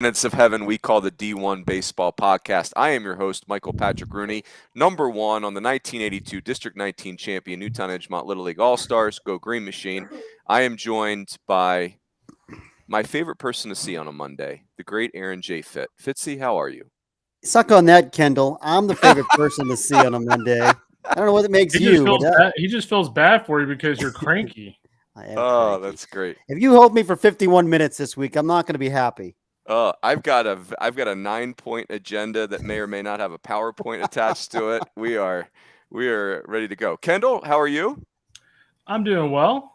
Minutes of Heaven we call the D1Baseball podcast. I am your host, Michael Patrick Rooney, number one on the 1982 District 19 champion Newtown Edgemont Little League All-Stars, Go Green Machine. I am joined by my favorite person to see on a Monday, the great Aaron J. Fitt. Fitzy, how are you? Suck on that, Kendall. I'm the favorite person to see on a Monday. I don't know what it makes He you. just feels bad for you because you're cranky. I am Oh, cranky. that's great. If you hold me for 51 minutes this week, I'm not going to be happy. I've got a 9-point agenda that may or may not have a PowerPoint attached to it. We are ready to go. Kendall, how are you? I'm doing well.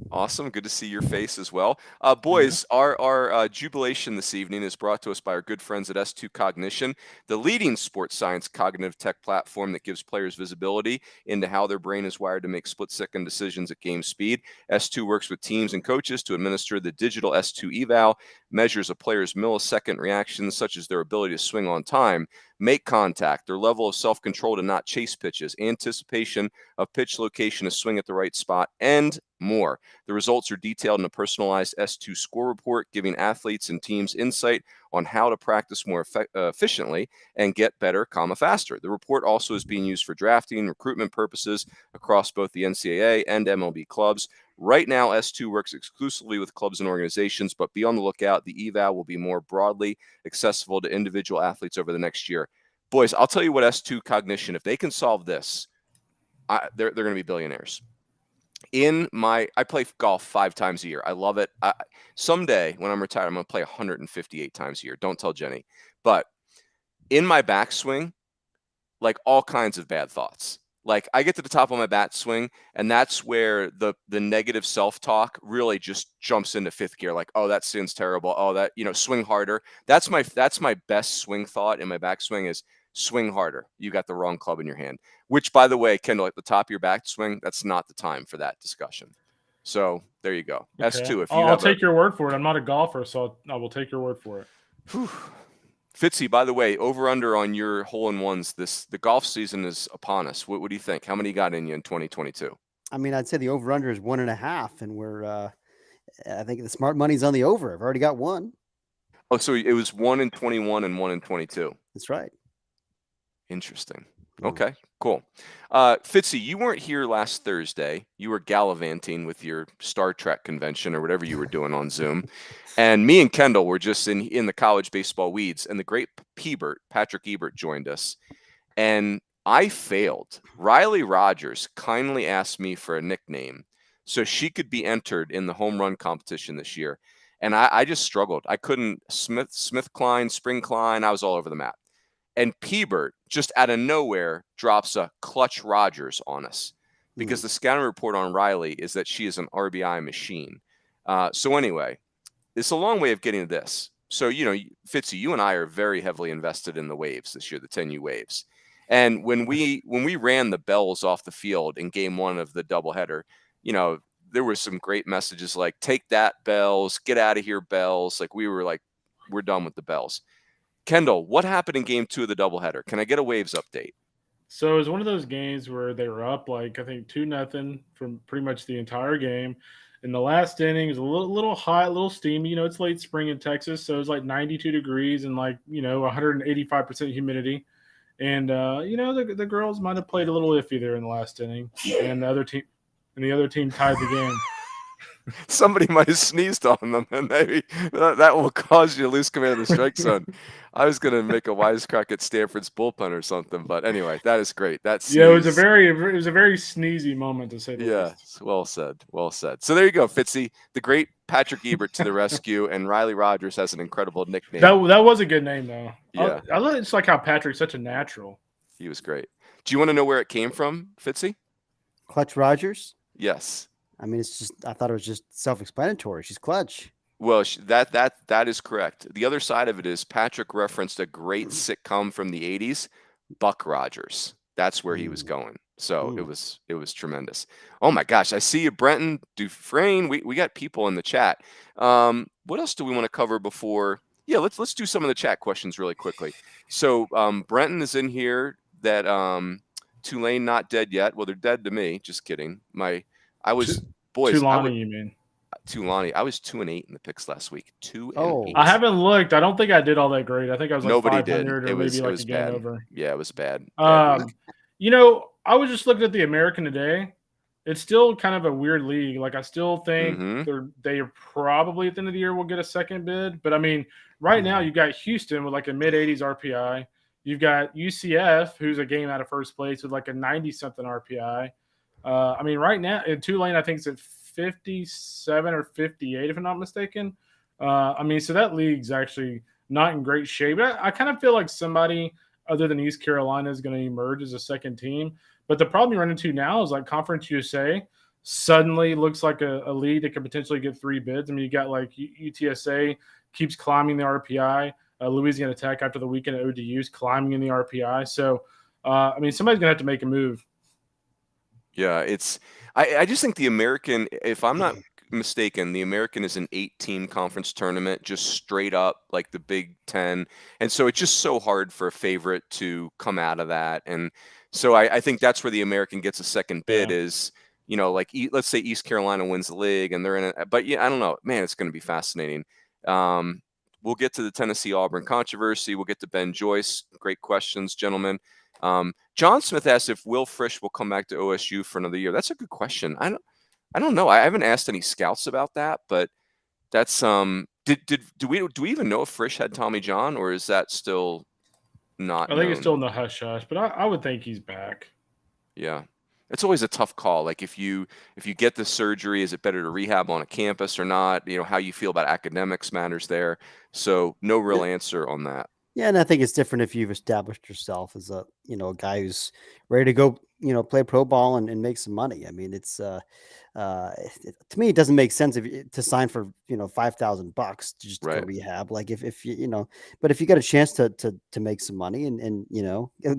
Awesome. Good to see your face as well. Boys, our jubilation this evening is brought to us by our good friends at S2 Cognition, the leading sports science cognitive tech platform that gives players visibility into how their brain is wired to make split-second decisions at game speed. S2 works with teams and coaches to administer the digital S2 eval, measures a player's millisecond reactions, such as their ability to swing on time, make contact, their level of self-control to not chase pitches, anticipation of pitch location to swing at the right spot, and more. The results are detailed in a personalized S2 score report, giving athletes and teams insight on how to practice more efficiently and get better, faster. The report also is being used for drafting, recruitment purposes across both the NCAA and MLB clubs. Right now, S2 works exclusively with clubs and organizations, but be on the lookout. The eval will be more broadly accessible to individual athletes over the next year. Boys, I'll tell you what, S2 Cognition, if they can solve this, they're going to be billionaires. I play golf 5 times a year. I love it. Someday when I'm retired, I'm going to play 158 times a year. Don't tell Jenny. But in my backswing, like all kinds of bad thoughts. Like I get to the top of my bat swing, and that's where the negative self-talk really just jumps into fifth gear. Like, oh, that swing's terrible. Oh, that, swing harder. That's my best swing thought in my backswing is swing harder. You got the wrong club in your hand. Which, by the way, Kendall, at the top of your backswing, that's not the time for that discussion. So there you go. Okay. S2. If I'll take your word for it. I'm not a golfer, so I will take your word for it. Whew. Fitzy, by the way, over under on your hole-in-ones. The golf season is upon us. What do you think? How many got in you in 2022? I mean, I'd say the over-under is 1.5, and we're I think the smart money's on the over. I've already got one. Oh, so it was 1 in 21 and 1 in 22. That's right. Interesting. Okay, cool. Fitzy, you weren't here last Thursday. You were gallivanting with your Star Trek convention or whatever you were doing on Zoom. And me and Kendall were just in the college baseball weeds. And the great Patrick Ebert, joined us. And I failed. Riley Rogers kindly asked me for a nickname so she could be entered in the home run competition this year. And I just struggled. I couldn't Smith Klein, Spring Klein. I was all over the map. And Peebert, just out of nowhere, drops a Clutch Rogers on us because the scouting report on Riley is that she is an RBI machine. So anyway, it's a long way of getting to this. So, Fitzy, you and I are very heavily invested in the Waves this year, the 10U Waves. And when we ran the Bells off the field in game 1 of the doubleheader, there were some great messages like, take that, Bells, get out of here, Bells. Like, we were like, we're done with the Bells. Kendall, what happened in game 2 of the doubleheader? Can I get a Waves update? So it was one of those games where they were up, I think 2-0 from pretty much the entire game. In the last inning, it was a little hot, a little steamy. It's late spring in Texas, so it was like 92 degrees and 185% humidity. And the girls might have played a little iffy there in the last inning, and the other team tied the game. Somebody might have sneezed on them, and maybe that will cause you to lose command of the strike zone. I was going to make a wisecrack at Stanford's bullpen or something, but anyway, that is great. That's it was a very sneezy moment, to say the least. Yeah, well said, well said. So there you go, Fitzy, the great Patrick Ebert to the rescue, and Riley Rogers has an incredible nickname. That was a good name, though. Yeah, I love it's like how Patrick's such a natural. He was great. Do you want to know where it came from, Fitzy? Clutch Rogers? Yes. I mean, I thought it was just self-explanatory. She's clutch. Well, that is correct. The other side of it is Patrick referenced a great sitcom from the 80s, Buck Rogers. That's where he was going. So it was tremendous. Oh my gosh, I see you, Brenton Dufresne. We got people in the chat. What else do we want to cover before? Yeah, let's do some of the chat questions really quickly. So Brenton is in here that Tulane not dead yet. Well, they're dead to me. Just kidding. Boys. Tulane, you mean? Tulani, I was 2-8 in the picks last week. 2-8. Oh. I haven't looked. I don't think I did all that great. I think I was like Nobody did. 500 It or was maybe like a game bad. over. Yeah, it was bad. Bad week. You know, I was just looking at the American today. It's still kind of a weird league. Like I still think they probably at the end of the year will get a second bid. But I mean, right now you've got Houston with like a mid-80s RPI. You've got UCF, who's a game out of first place with like a 90-something RPI. I mean, right now in Tulane, I think it's at 57 or 58, if I'm not mistaken. I mean, so that league's actually not in great shape. I kind of feel like somebody other than East Carolina is going to emerge as a second team. But the problem you run into now is like Conference USA suddenly looks like a league that could potentially get 3 bids. I mean, you got like UTSA keeps climbing the RPI. Louisiana Tech after the weekend at ODU is climbing in the RPI. So, I mean, somebody's going to have to make a move. Yeah, I just think the American, if I'm not mistaken, the American is an 8-team conference tournament, just straight up like the Big Ten. And so it's just so hard for a favorite to come out of that. And so I think that's where the American gets a second bid is, you know, like let's say East Carolina wins the league and they're in it. But yeah, I don't know, man, it's going to be fascinating. We'll get to the Tennessee Auburn controversy. We'll get to Ben Joyce. Great questions, gentlemen. John Smith asked if Will Frisch will come back to OSU for another year. That's a good question. I don't know. I haven't asked any scouts about that, but that's do we even know if Frisch had Tommy John, or is that still not? I think it's still in the hush hush, but I would think he's back. Yeah. It's always a tough call. Like if you get the surgery, is it better to rehab on a campus or not? You know, how you feel about academics matters there. So no real answer on that. Yeah, and I think it's different if you've established yourself as a guy who's ready to go, play pro ball and make some money. I mean, it's to me, it doesn't make sense to sign for $5,000 just to go rehab. Like if but if you got a chance to make some money and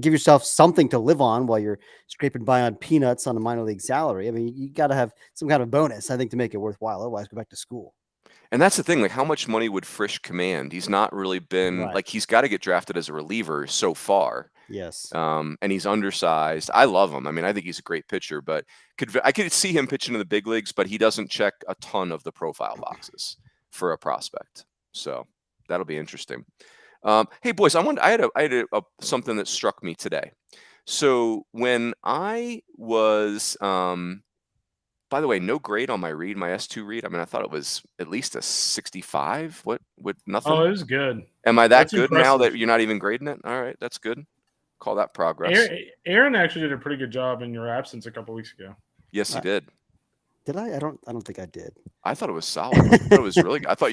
give yourself something to live on while you're scraping by on peanuts on a minor league salary. I mean, you got to have some kind of bonus, I think, to make it worthwhile. Otherwise, go back to school. And that's the thing, like how much money would Frisch command? He's not really been like he's got to get drafted as a reliever so far. Yes. And he's undersized. I love him. I mean, I think he's a great pitcher, but I could see him pitching in the big leagues, but he doesn't check a ton of the profile boxes for a prospect. So that'll be interesting. Hey boys, I had something that struck me today. So when I was by the way, no grade on my read, my S2 read. I mean, I thought it was at least a 65. What nothing? Oh, it was good. Am I that good impressive. now that you're not even grading it? All right, that's good. Call that progress. Aaron actually did a pretty good job in your absence a couple weeks ago. Yes, he did. Did I? I don't think I did. I thought it was solid. I thought it was really good. I thought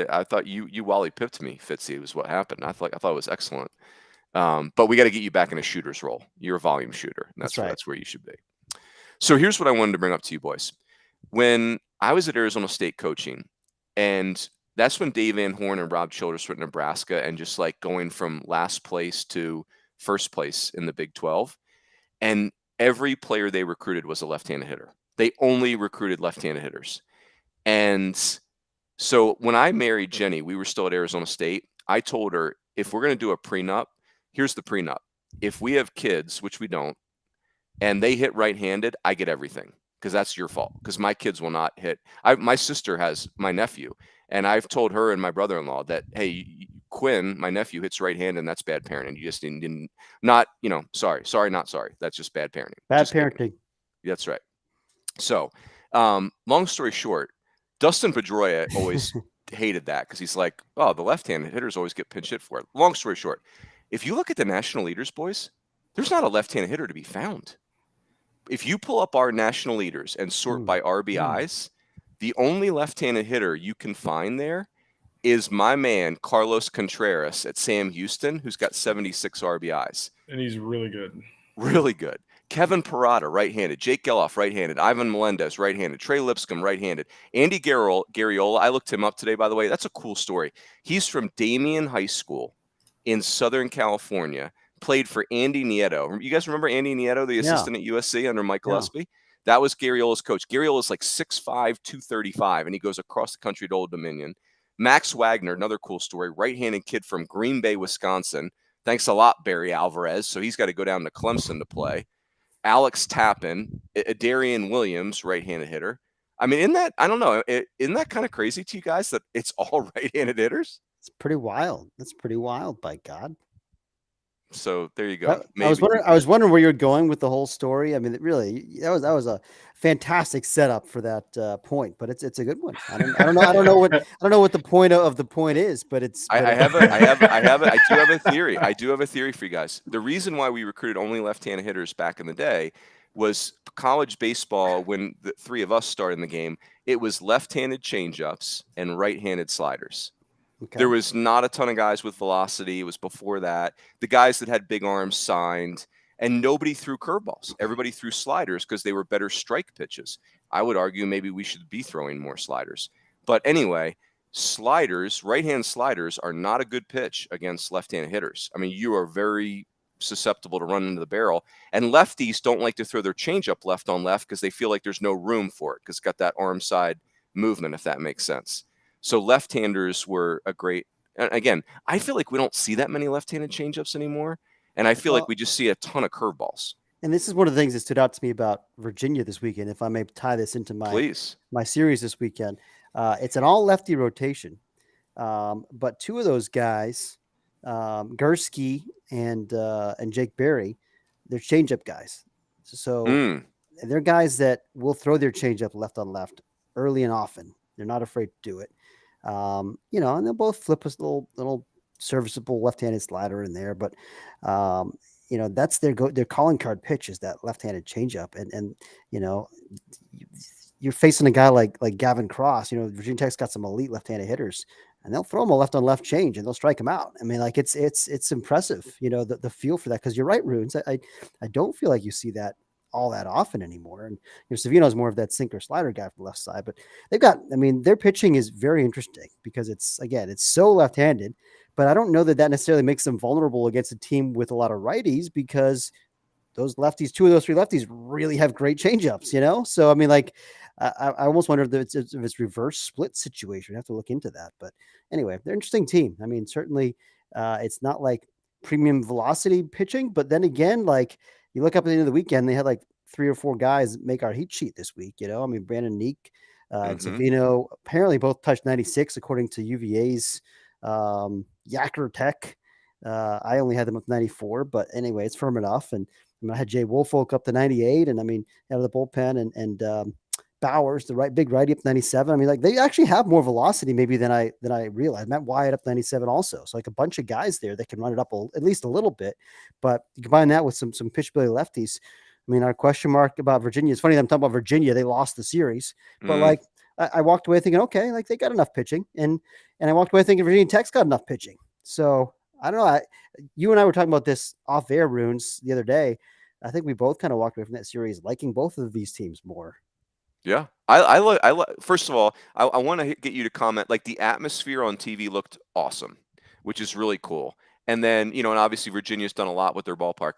I thought you Wally pipped me, Fitzy, was what happened. I thought it was excellent. But we got to get you back in a shooter's role. You're a volume shooter. That's right. That's where you should be. So here's what I wanted to bring up to you boys. When I was at Arizona State coaching, and that's when Dave Van Horn and Rob Childress were at Nebraska and just like going from last place to first place in the Big 12. And every player they recruited was a left-handed hitter. They only recruited left-handed hitters. And so when I married Jenny, we were still at Arizona State. I told her, if we're going to do a prenup, here's the prenup. If we have kids, which we don't, and they hit right-handed, I get everything because that's your fault because my kids will not hit. My sister has my nephew, and I've told her and my brother-in-law that, hey, Quinn, my nephew, hits right-handed, and that's bad parenting. You just didn't sorry, not sorry. That's just bad parenting. Bad parenting. That's right. So long story short, Dustin Pedroia always hated that because he's like, oh, the left-handed hitters always get pinch hit for it. Long story short, if you look at the national leaders, boys, there's not a left-handed hitter to be found. If you pull up our national leaders and sort by RBIs, the only left-handed hitter you can find there is my man, Carlos Contreras at Sam Houston, who's got 76 RBIs. And he's really good. Really good. Kevin Parada, right-handed. Jake Geloff, right-handed. Ivan Melendez, right-handed. Trey Lipscomb, right-handed. Andy Garriola, I looked him up today, by the way. That's a cool story. He's from Damien High School in Southern California. Played for Andy Nieto. You guys remember Andy Nieto, the assistant at USC under Mike Gillespie? That was Garriola's coach. Garriola's like 6'5", 235, and he goes across the country to Old Dominion. Max Wagner, another cool story, right-handed kid from Green Bay, Wisconsin. Thanks a lot, Barry Alvarez. So he's got to go down to Clemson to play. Alex Tappan, Darian Williams, right-handed hitter. I mean, I don't know, isn't that kind of crazy to you guys that it's all right-handed hitters? It's pretty wild. That's pretty wild, by God. So there you I, go. I was Maybe. wondering. I was wondering where you're going with the whole story. I mean, that was a fantastic setup for that point. But it's a good one. I don't know what the point of the point is. But I have a, I have, I have, a, I do have a theory. I do have a theory for you guys. The reason why we recruited only left-handed hitters back in the day was college baseball. When the three of us started in the game, it was left-handed changeups and right-handed sliders. Okay. There was not a ton of guys with velocity. It was before that. The guys that had big arms signed, and nobody threw curveballs. Everybody threw sliders because they were better strike pitches. I would argue maybe we should be throwing more sliders. But anyway, sliders, right-hand sliders, are not a good pitch against left-handed hitters. I mean, you are very susceptible to run into the barrel. And lefties don't like to throw their changeup left on left because they feel like there's no room for it because it's got that arm side movement, if that makes sense. So left-handers were a great. Again, I feel like we don't see that many left-handed changeups anymore, and I feel like we just see a ton of curveballs. And this is one of the things that stood out to me about Virginia this weekend. If I may tie this into my series this weekend, it's an all lefty rotation, but two of those guys, Gursky and Jake Berry, they're changeup guys. So they're guys that will throw their changeup left on left early and often. They're not afraid to do it. And they'll both flip a little serviceable left-handed slider in there, but that's their calling card pitch is that left-handed changeup, and you're facing a guy like Gavin Cross. Virginia Tech's got some elite left-handed hitters, and they'll throw him a left-on-left change and they'll strike him out. I mean, like it's impressive, the feel for that, because you're right, Runes. I don't feel like you see that all that often anymore. And Savino's more of that sinker slider guy from the left side, but their pitching is very interesting because it's so left-handed, but I don't know that necessarily makes them vulnerable against a team with a lot of righties, because those lefties, two of those three lefties, really have great changeups, So, I mean, like, I almost wonder if it's reverse split situation. I have to look into that. But anyway, they're an interesting team. I mean, certainly it's not like premium velocity pitching, but then again, like, you look up at the end of the weekend, they had like 3 or 4 guys make our heat sheet this week. I mean, Brandon Neek and Savino apparently both touched 96 according to UVA's Yacker Tech. I only had them with 94, but anyway, it's firm enough. And I had Jay Woolfolk up to 98, and I mean, out of the bullpen, and Bowers, the big righty, up 97. I mean, like, they actually have more velocity maybe than I realized. Matt Wyatt up 97 also. So like a bunch of guys there that can run it up at least a little bit. But you combine that with some pitchability lefties. I mean, our question mark about Virginia, it's funny that I'm talking about Virginia. They lost the series, but like I walked away thinking, okay, like they got enough pitching, and I walked away thinking Virginia Tech's got enough pitching. So I don't know. You and I were talking about this off air, Runes, the other day. I think we both kind of walked away from that series liking both of these teams more. Yeah. I first of all, I want to get you to comment, like, the atmosphere on TV looked awesome, which is really cool. And then, and obviously Virginia's done a lot with their ballpark.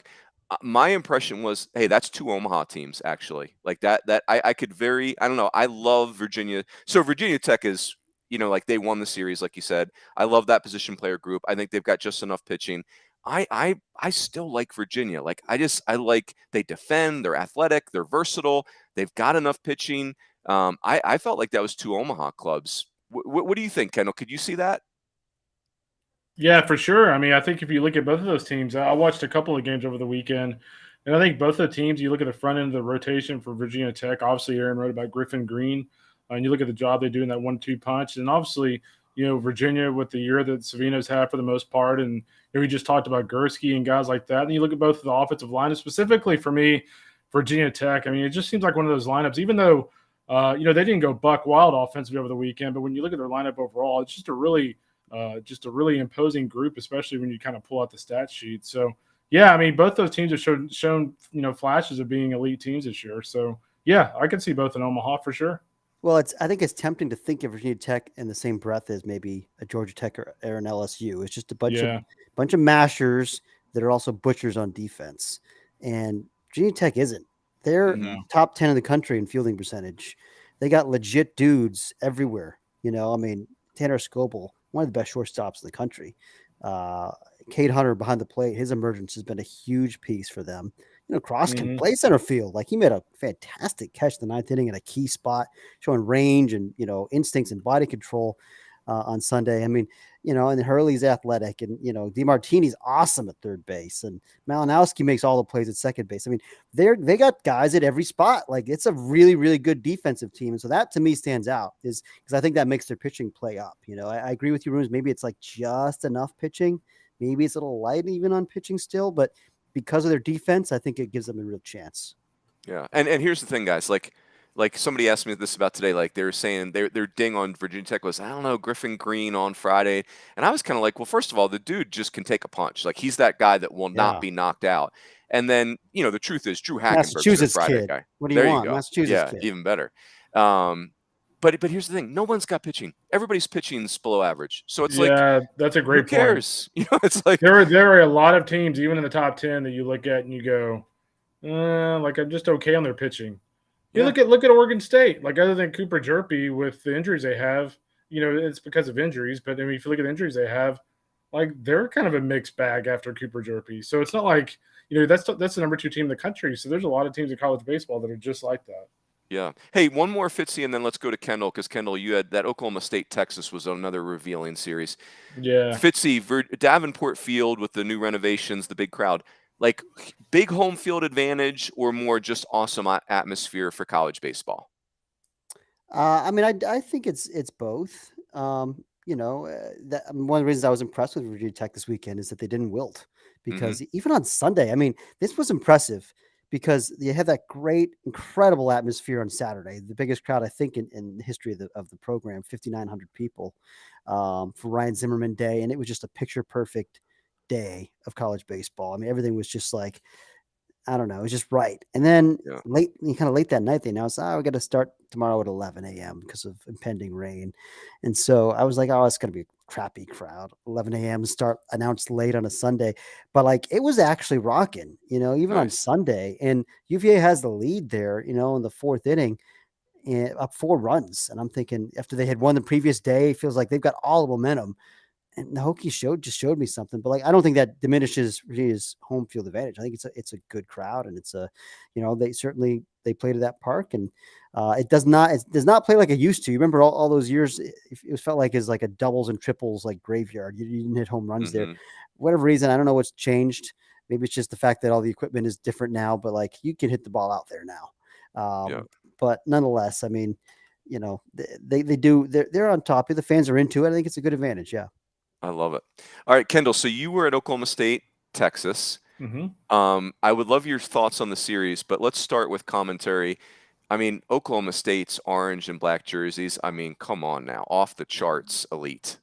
My impression was, hey, that's 2 Omaha teams, actually. Like that I could I don't know. I love Virginia. So Virginia Tech is, like, they won the series, like you said. I love that position player group. I think they've got just enough pitching. I still like Virginia. Like, I like, they defend, they're athletic, they're versatile, they've got enough pitching. I felt like that was 2 Omaha clubs. What do you think, Kendall? Could you see that? Yeah, for sure. I mean, I think if you look at both of those teams, I watched a couple of games over the weekend, and I think both of the teams, you look at the front end of the rotation for Virginia Tech, obviously Aaron wrote about Griffin Green, and you look at the job they do in that 1-2 punch, and obviously, Virginia with the year that Savino's had for the most part, and we just talked about Gursky and guys like that, and you look at both of the offensive lineups, specifically for me, Virginia Tech. I mean, it just seems like one of those lineups, even though, they didn't go buck wild offensively over the weekend, but when you look at their lineup overall, it's just a really imposing group, especially when you kind of pull out the stat sheet. So, yeah, I mean, both those teams have shown flashes of being elite teams this year. So, yeah, I could see both in Omaha for sure. Well, I think it's tempting to think of Virginia Tech in the same breath as maybe a Georgia Tech or an LSU. It's just a bunch of mashers that are also butchers on defense. And Virginia Tech isn't. They're top 10 in the country in fielding percentage. They got legit dudes everywhere. I mean, Tanner Scoble, one of the best shortstops in the country. Cade Hunter behind the plate, his emergence has been a huge piece for them. Cross can play center field. Like he made a fantastic catch the ninth inning in a key spot, showing range and instincts and body control on Sunday. I mean, and Hurley's athletic, and DeMartini's awesome at third base, and Malinowski makes all the plays at second base. I mean, they got guys at every spot. Like it's a really, really good defensive team, and so that to me stands out is because I think that makes their pitching play up. I agree with you, Runes. Maybe it's like just enough pitching. Maybe it's a little light even on pitching still, but because of their defense, I think it gives them a real chance. Yeah, and here's the thing, guys. Like somebody asked me this about today. Like they were saying their ding on Virginia Tech was, I don't know, Griffin Green on Friday, and I was kind of like, well, first of all, the dude just can take a punch. Like he's that guy that will not be knocked out. And then the truth is, Drew Hackenberg's a Friday kid. guy. What do you want? Go. Massachusetts kid. Even better. But here's the thing: no one's got pitching. Everybody's pitching's below average. So it's that's a great who cares? point. It's like there are a lot of teams, even in the top 10, that you look at and you go, like I'm just okay on their pitching. You look at Oregon State. Like other than Cooper Jerpy with the injuries they have, it's because of injuries. But I mean, if you look at the injuries they have, like they're kind of a mixed bag after Cooper Jerpy. So it's not like that's the number 2 team in the country. So there's a lot of teams in college baseball that are just like that. Yeah. Hey, one more Fitzy, and then let's go to Kendall, because Kendall, you had that Oklahoma State Texas was another revealing series. Yeah. Fitzy, Davenport Field with the new renovations, the big crowd. Like big home field advantage or more just awesome atmosphere for college baseball? I mean, I think it's both. One of the reasons I was impressed with Virginia Tech this weekend is that they didn't wilt, because even on Sunday, I mean, this was impressive because you had that great, incredible atmosphere on Saturday, the biggest crowd I think in the history of the program, 5,900 people for Ryan Zimmerman Day, and it was just a picture perfect day of college baseball. I mean, everything was just like, I don't know, it was just right. And then late that night, they announced, we got to start tomorrow at 11 a.m. because of impending rain. And so I was like, it's going to be a crappy crowd. 11 a.m. start announced late on a Sunday. But like, it was actually rocking, even on Sunday. And UVA has the lead there, in the fourth inning, and up 4 runs. And I'm thinking after they had won the previous day, it feels like they've got all the momentum. And the Hokies showed me something, but like I don't think that diminishes Virginia's home field advantage. I think it's a good crowd, and it's they play to that park, and it does not play like it used to. You remember all those years? It felt like it's like a doubles and triples like graveyard. You didn't hit home runs there. For whatever reason, I don't know what's changed. Maybe it's just the fact that all the equipment is different now, but like you can hit the ball out there now. But nonetheless, I mean, they're on top. The fans are into it. I think it's a good advantage. Yeah. I love it. All right, Kendall, so you were at Oklahoma State, Texas. I would love your thoughts on the series, but let's start with commentary. I mean, Oklahoma State's orange and black jerseys, I mean, come on now, off the charts elite.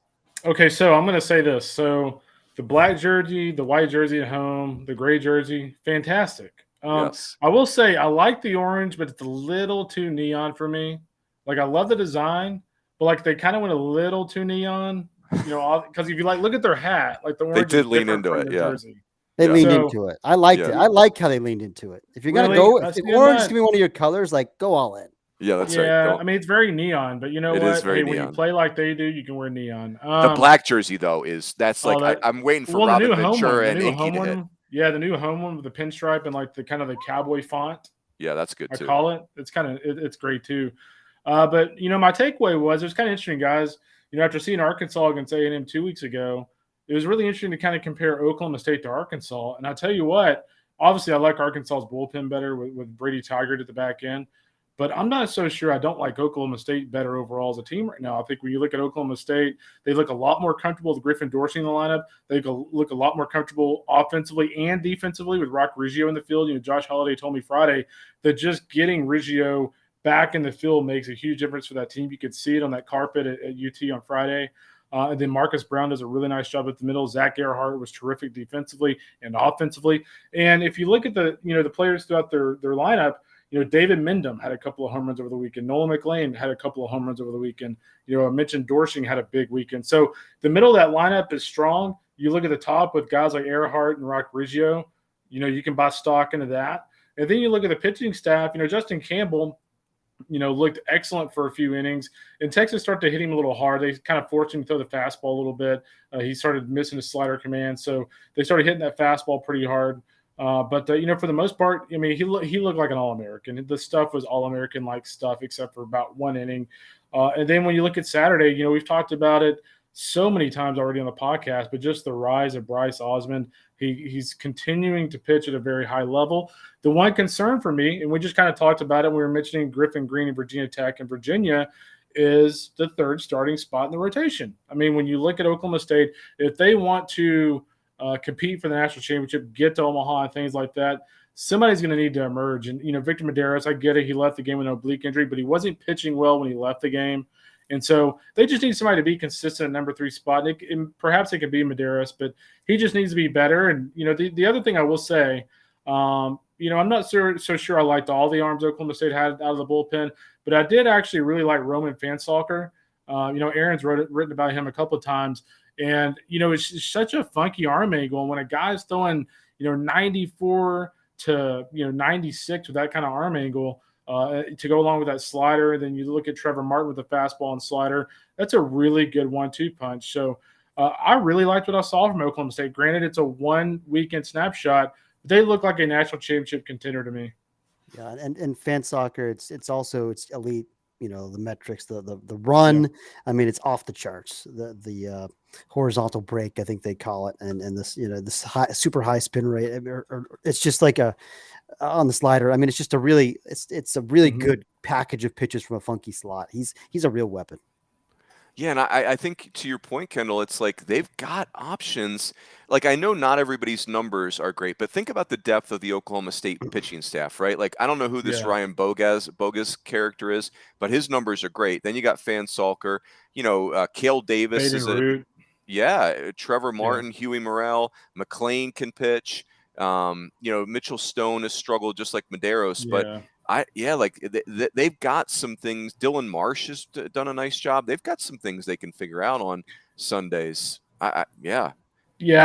Okay, so I'm going to say this. So the black jersey, the white jersey at home, the gray jersey, fantastic. Yes. I will say I like the orange, but it's a little too neon for me. Like I love the design, but like they kind of went a little too neon. Because if you look at their hat, like the orange, they did lean into it. Yeah, jersey. They leaned into it. I liked it. I like how they leaned into it. If you're gonna go, if orange is gonna be one of your colors, like go all in. Yeah, that's right. Yeah, I mean it's very neon, but you know it what? Is very neon. When you play like they do, you can wear neon. The black jersey though that's like I'm waiting for Robin Ventura and Inky to hit. Yeah, the new home one with the pinstripe and like the kind of the cowboy font. Yeah, that's good too. I call it. It's kind of it's great too. But my takeaway was it was kind of interesting, guys. After seeing Arkansas against A&M 2 weeks ago, it was really interesting to kind of compare Oklahoma State to Arkansas. And I tell you what, obviously I like Arkansas's bullpen better with Brady Tigert at the back end. But I'm not so sure I don't like Oklahoma State better overall as a team right now. I think when you look at Oklahoma State, they look a lot more comfortable with Griffin Dorsey in the lineup. They look a lot more comfortable offensively and defensively with Rock Riggio in the field. Josh Holliday told me Friday that just getting Riggio back in the field makes a huge difference for that team. You could see it on that carpet at UT on Friday. And then Marcus Brown does a really nice job at the middle. Zach Gerhardt was terrific defensively and offensively. And if you look at the players throughout their lineup, David Mendham had a couple of home runs over the weekend. Nolan McLean had a couple of home runs over the weekend. I mentioned Dorsey had a big weekend. So the middle of that lineup is strong. You look at the top with guys like Earhart and Rock Riggio, you can buy stock into that. And then you look at the pitching staff, Justin Campbell, looked excellent for a few innings. And Texas started to hit him a little hard. They kind of forced him to throw the fastball a little bit. He started missing his slider command. So they started hitting that fastball pretty hard. But you know, for the most part, I mean, he looked like an All-American. The stuff was All-American like stuff, except for about one inning. And then when you look at Saturday, you know, we've talked about it so many times already on the podcast, but just the rise of Bryce Osmond. He's continuing to pitch at a very high level. The one concern for me, and we just kind of talked about it, we were mentioning Griffin Green and Virginia Tech and Virginia, is the third starting spot in the rotation. I mean, when you look at Oklahoma State, if they want to compete for the national championship, get to Omaha and things like that, somebody's going to need to emerge. And, you know, Victor Medeiros, I get it. He left the game with an oblique injury, but he wasn't pitching well when he left the game. And so they just need somebody to be consistent at number 3 spot. And perhaps it could be Medeiros, but he just needs to be better. And, you know, the other thing I will say, you know, I'm not so sure I liked all the arms Oklahoma State had out of the bullpen, but I did actually really like Roman Fansalker. You know, Aaron's written about him a couple of times. And, you know, it's such a funky arm angle. And when a guy's throwing, you know, 94 to, you know, 96 with that kind of arm angle to go along with that slider, then you look at Trevor Martin with the fastball and slider, that's a really good 1-2 punch. So I really liked what I saw from Oklahoma State. Granted, it's a 1 weekend snapshot, but they look like a national championship contender to me. Yeah, and Fansalker, it's elite. You know, the metrics, the run. Yeah. I mean, it's off the charts. The horizontal break, I think they call it, and this, you know, this super high spin rate. Or it's just like on the slider. I mean, it's just a really good package of pitches from a funky slot. He's a real weapon. Yeah, and I think to your point, Kendall, it's like they've got options. Like, I know not everybody's numbers are great, but think about the depth of the Oklahoma State pitching staff, right? Like, I don't know who this Ryan Bogus character is, but his numbers are great. Then you got Fansalker, you know, Cale Davis is Trevor Martin, Huey Morrell, McLean can pitch. You know, Mitchell Stone has struggled just like Medeiros, but they've got some things. Dylan Marsh has done a nice job. They've got some things they can figure out on Sundays. Yeah,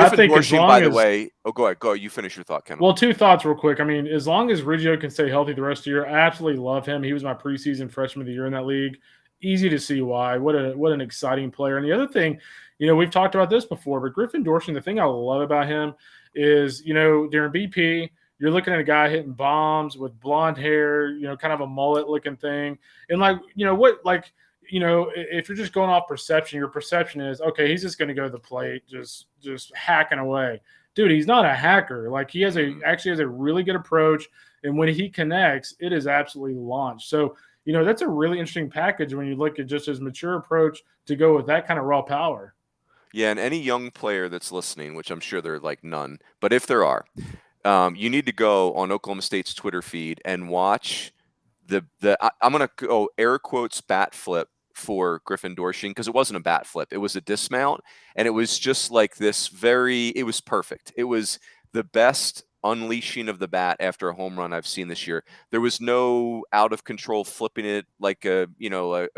Griffin I think Dorsey, by the way. Oh, go ahead. You finish your thought, Kendall. Well, 2 thoughts real quick. I mean, as long as Riggio can stay healthy the rest of the year, I absolutely love him. He was my preseason freshman of the year in that league. Easy to see why. What an exciting player. And the other thing, you know, we've talked about this before, but Griffin Dorsey, the thing I love about him is, you know, during BP, you're looking at a guy hitting bombs with blonde hair, you know, kind of a mullet looking thing. And like, you know, if you're just going off perception, your perception is, okay, he's just going to go to the plate, just hacking away. Dude, he's not a hacker. Like, he actually has a really good approach. And when he connects, it is absolutely launched. So, you know, that's a really interesting package when you look at just his mature approach to go with that kind of raw power. Yeah. And any young player that's listening, which I'm sure there are like none, but if there are, you need to go on Oklahoma State's Twitter feed and watch I'm going to go air quotes bat flip for Griffin Dorsey, because it wasn't a bat flip. It was a dismount, and it was just like this it was perfect. It was the best unleashing of the bat after a home run I've seen this year. There was no out of control flipping it like a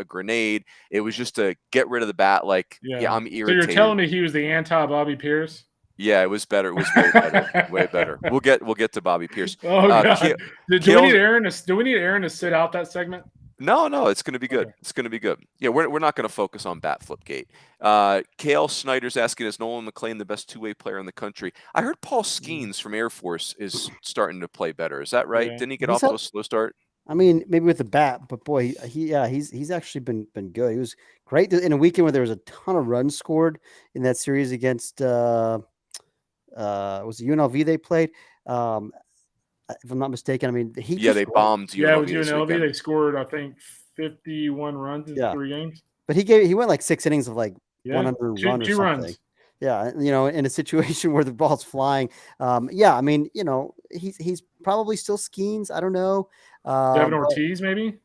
grenade. It was just to get rid of the bat. Like, I'm irritated. So you're telling me he was the anti-Bobby Pierce? Yeah, it was better. It was way better. Way better. We'll get to Bobby Pierce. Oh God! Do we need Aaron to sit out that segment? No, it's going to be good. Okay. It's going to be good. Yeah, we're not going to focus on bat flip gate. Kale Snyder's asking, is Nolan McLean the best 2-way player in the country? I heard Paul Skeens from Air Force is starting to play better. Is that right? Yeah. Didn't he get off to a slow start? I mean, maybe with the bat, but boy, he's actually been good. He was great in a weekend where there was a ton of runs scored in that series against was it UNLV they played? If I'm not mistaken, I mean, they bombed UNLV. Yeah, with UNLV, they scored, I think, 51 runs in 3 games. But he went like 6 innings of like 100 run or something. Runs. Yeah, you know, in a situation where the ball's flying. I mean, you know, he's probably still Skeens. I don't know. Devin Ortiz, maybe.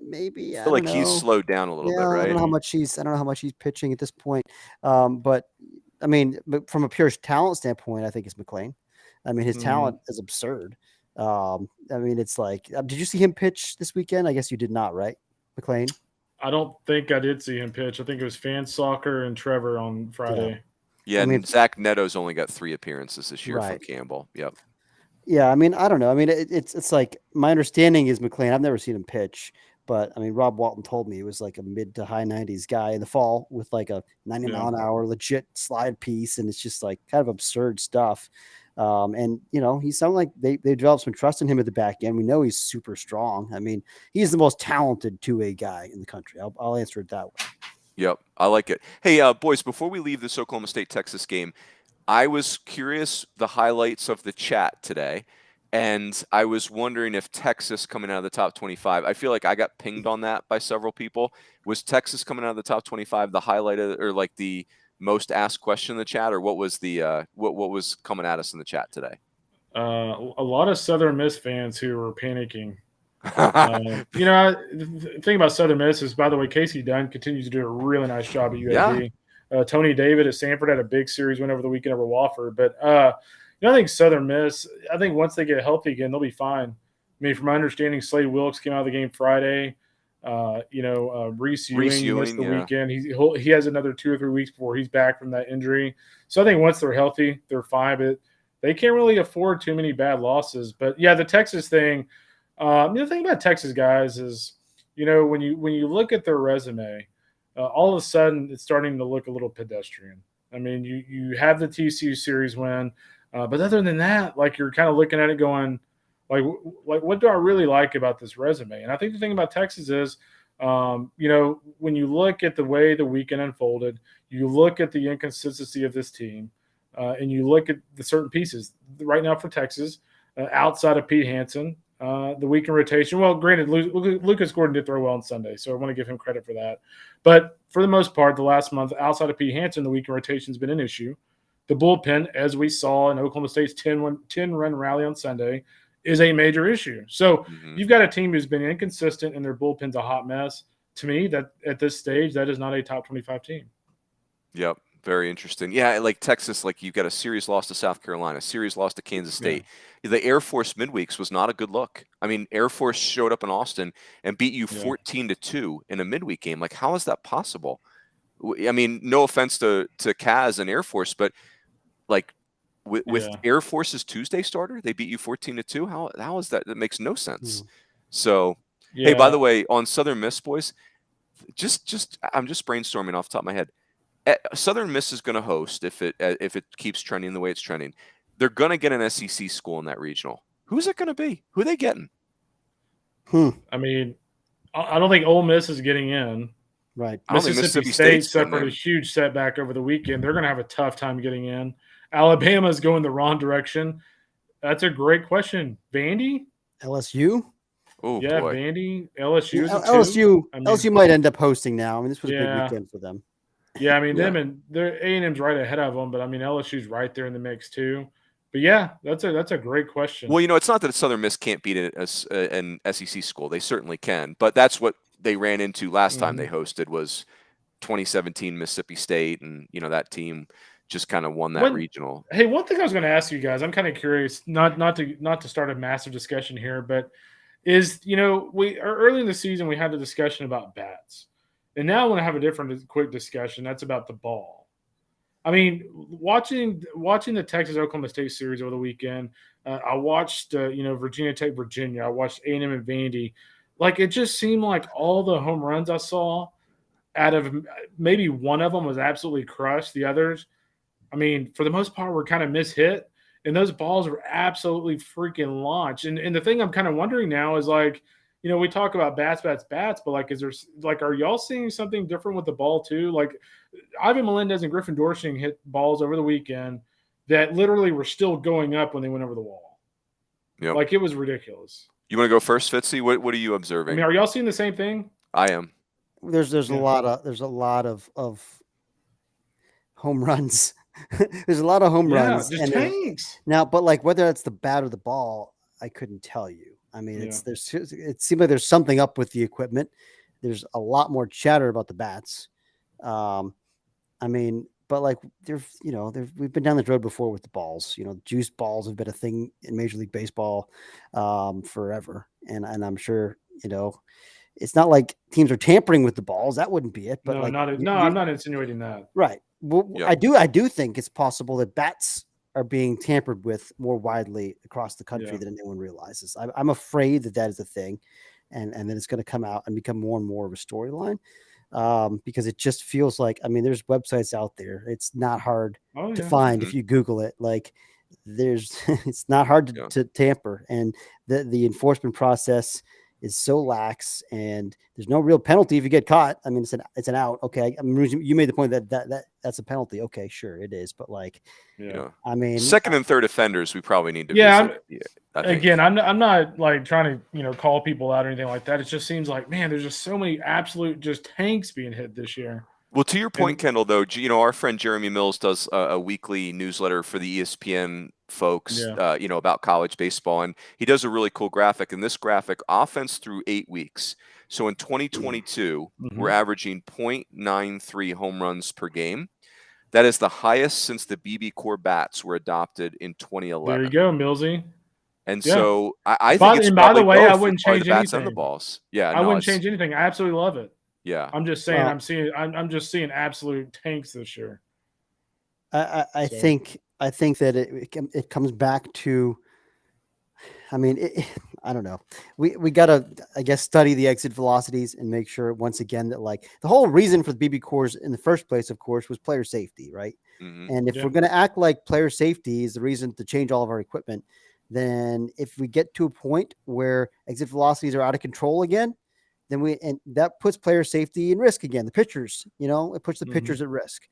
Maybe. I feel like he's slowed down a little bit, right? I don't know how much he's pitching at this point. But I mean, from a pure talent standpoint, I think it's McLean. I mean, his talent is absurd. I mean, it's like, did you see him pitch this weekend? I guess you did not, right, McLean? I don't think I did see him pitch. I think it was Fansalker and Trevor on Friday. Yeah, I mean, Zach Neto's only got 3 appearances this year from Campbell. Yep. Yeah, I mean, I don't know. I mean, it's like, my understanding is McLean, I've never seen him pitch, but I mean, Rob Walton told me he was like a mid to high 90s guy in the fall with like a 90 mile an hour legit slide piece, and it's just like kind of absurd stuff. And he sounded like they developed some trust in him at the back end. We know he's super strong. I mean, he's the most talented 2A guy in the country. I'll answer it that way. Yep, I like it. Hey, boys, before we leave this Oklahoma State-Texas game, I was curious the highlights of the chat today, and I was wondering if Texas coming out of the top 25. I feel like I got pinged on that by several people. Was Texas coming out of the top 25 the highlight or like the most asked question in the chat, or what was the what was coming at us in the chat today? A lot of Southern Miss fans who were panicking. The thing about Southern Miss is, by the way, Casey Dunn continues to do a really nice job at UAB. Tony David at Sanford had a big series win over the weekend over Wofford. But, I think Southern Miss, I think once they get healthy again, they'll be fine. I mean, from my understanding, Slade Wilkes came out of the game Friday. Reese Ewing missed the weekend. He has another 2 or 3 weeks before he's back from that injury. So I think once they're healthy, they're fine. But they can't really afford too many bad losses. But, yeah, the Texas thing – the thing about Texas guys is, when you look at their resume, all of a sudden it's starting to look a little pedestrian. I mean, you have the TCU series win, but other than that, like you're kind of looking at it going, like what do I really like about this resume? And I think the thing about Texas is, when you look at the way the weekend unfolded, you look at the inconsistency of this team, and you look at the certain pieces right now for Texas, outside of Pete Hansen. The weekend rotation. Well, granted, Lucas Gordon did throw well on Sunday, so I want to give him credit for that. But for the most part, the last month, outside of Pete Hansen, the weekend rotation has been an issue. The bullpen, as we saw in Oklahoma State's 10-run rally on Sunday, is a major issue. So you've got a team who's been inconsistent and their bullpen's a hot mess. To me, that at this stage, that is not a top 25 team. Yep. Very interesting. Yeah, like Texas, like you've got a series loss to South Carolina, a series loss to Kansas State. Yeah. The Air Force midweeks was not a good look. I mean, Air Force showed up in Austin and beat you 14-2 in a midweek game. Like, how is that possible? I mean, no offense to Kaz and Air Force, but like with Air Force's Tuesday starter, they beat you 14-2. How is that? That makes no sense. So, hey, by the way, on Southern Miss, boys, I'm just brainstorming off the top of my head. Southern Miss is going to host if it keeps trending the way it's trending. They're going to get an SEC school in that regional. Who's it going to be? Who are they getting? I mean, I don't think Ole Miss is getting in. Right. Mississippi State suffered a huge setback over the weekend. They're going to have a tough time getting in. Alabama's going the wrong direction. That's a great question. Vandy? LSU? Oh, yeah, boy. Vandy. LSU. LSU might end up hosting now. I mean, this was a big weekend for them. Yeah, I mean, them and their A&M's right ahead of them, but I mean, LSU's right there in the mix too. But yeah, that's a great question. Well, it's not that Southern Miss can't beat an SEC school; they certainly can. But that's what they ran into last time they hosted was 2017 Mississippi State, and that team just kind of won that regional. Hey, one thing I was going to ask you guys, I'm kind of curious, not to start a massive discussion here, but is we early in the season we had a discussion about bats. And now I want to have a different quick discussion. That's about the ball. I mean, watching the Texas-Oklahoma State series over the weekend, I watched, Virginia Tech, Virginia. I watched A&M and Vandy. Like, it just seemed like all the home runs I saw, out of maybe one of them was absolutely crushed. The others, I mean, for the most part, were kind of mishit. And those balls were absolutely freaking launched. And the thing I'm kind of wondering now is, like, we talk about bats, but like, is there are y'all seeing something different with the ball too? Like, Ivan Melendez and Griffin Dorsey hit balls over the weekend that literally were still going up when they went over the wall. Yep. Like, it was ridiculous. You want to go first, Fitzy? What are you observing? I mean, are y'all seeing the same thing? I am. There's a lot of home runs. There's a lot of home runs. Just tanks. Now, but like whether that's the bat or the ball, I couldn't tell you. I mean, it seems like there's something up with the equipment. There's a lot more chatter about the bats. I mean, but like we've been down the road before with the balls. Juice balls have been a thing in Major League Baseball forever, and I'm sure it's not like teams are tampering with the balls. That wouldn't be it. But I'm not insinuating that. Right. Well, I do think it's possible that bats are being tampered with more widely across the country than anyone realizes. I'm afraid that is a thing, and then it's going to come out and become more and more of a storyline because it just feels like, I mean, there's websites out there. It's not hard to find if you Google it. Like there's it's not hard Yeah. to tamper, and the enforcement process is so lax, and there's no real penalty if you get caught. I mean, it's an out. Okay, I mean, you made the point that's a penalty. Okay, sure it is, but like, Yeah. I mean, Second and third offenders, we probably need to Yeah, visit. I think. Again, I'm not like trying to call people out or anything like that. It just seems like, man, there's just so many absolute just tanks being hit this year. Well, to your point, And Kendall, though, our friend Jeremy Mills does a weekly newsletter for the ESPN folks, yeah, about college baseball, and he does a really cool graphic. And this graphic, offense through 8 weeks. So in 2022, we're averaging 0.93 home runs per game. That is the highest since the BB core bats were adopted in 2011. there you go, Millsy. And Yeah. so I think it's probably by the way, both. I wouldn't It's probably change the bats anything. and the balls. Yeah, I wouldn't change anything. I absolutely love it. Yeah, I'm just saying, Well, I'm just seeing absolute tanks this year. I think that it comes back to, I mean, I don't know. We got to, I guess, study the exit velocities and make sure once again that, like, the whole reason for the BB cores in the first place, of course, was player safety, right? And if we're going to act like player safety is the reason to change all of our equipment, then if we get to a point where exit velocities are out of control again, then that puts player safety in risk again. The pitchers, it puts the pitchers at risk.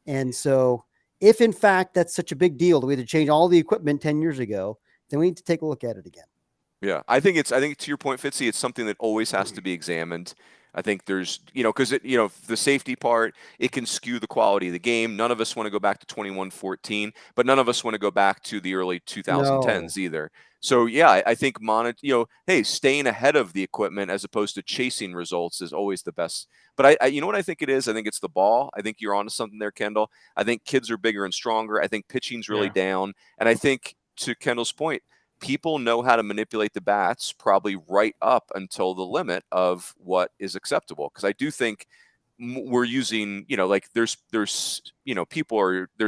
And so if in fact that's such a big deal that we had to change all the equipment 10 years ago, then we need to take a look at it again. Yeah, I think to your point, Fitzy, it's something that always has to be examined. I think there's, because the safety part, it can skew the quality of the game. None of us want to go back to 21-14, but none of us want to go back to the early 2010s either. So yeah, I think hey, staying ahead of the equipment as opposed to chasing results is always the best. But I what I think it is? I think it's the ball. I think you're onto something there, Kendall. I think kids are bigger and stronger. I think pitching's really down. And I think, to Kendall's point, people know how to manipulate the bats probably right up until the limit of what is acceptable. Because I do think we're using, there's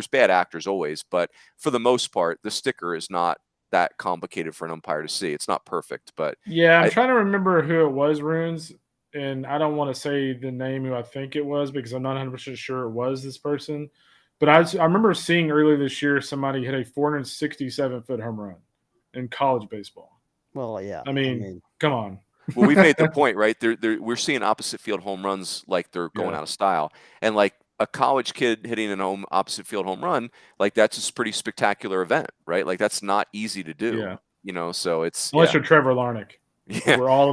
bad actors always, but for the most part, the sticker is not that complicated for an umpire to see. It's not perfect, but yeah, I'm trying to remember who it was, Runes, and I don't want to say the name who I think it was because I'm not 100% sure it was this person. But I remember seeing earlier this year somebody hit a 467-foot home run in college baseball. Well, yeah. I mean, come on. Well, we've made the point, right? We're seeing opposite field home runs like they're going out of style. And like a college kid hitting an opposite field home run, like that's a pretty spectacular event, right? Like that's not easy to do. So it's unless you're Trevor Larnach. Yeah. Where all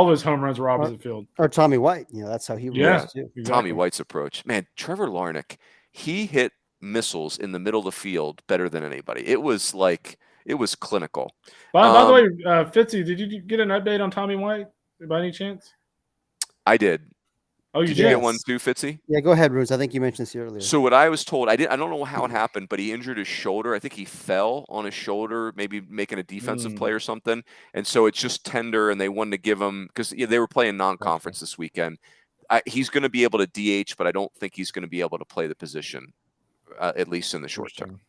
of his home runs were opposite field. Or Tommy White. That's how he was too. Exactly. Tommy White's approach. Man, Trevor Larnach, he hit missiles in the middle of the field better than anybody. It was clinical. By the way, Fitzy, did you get an update on Tommy White by any chance? I did. Oh, did you get one too, Fitzy? Yeah, go ahead, Bruce. I think you mentioned this earlier. So what I was told, I don't know how it happened, but he injured his shoulder. I think he fell on his shoulder, maybe making a defensive play or something. And so it's just tender, and they wanted to give him, because they were playing non-conference this weekend. He's going to be able to DH, but I don't think he's going to be able to play the position, at least in the short term.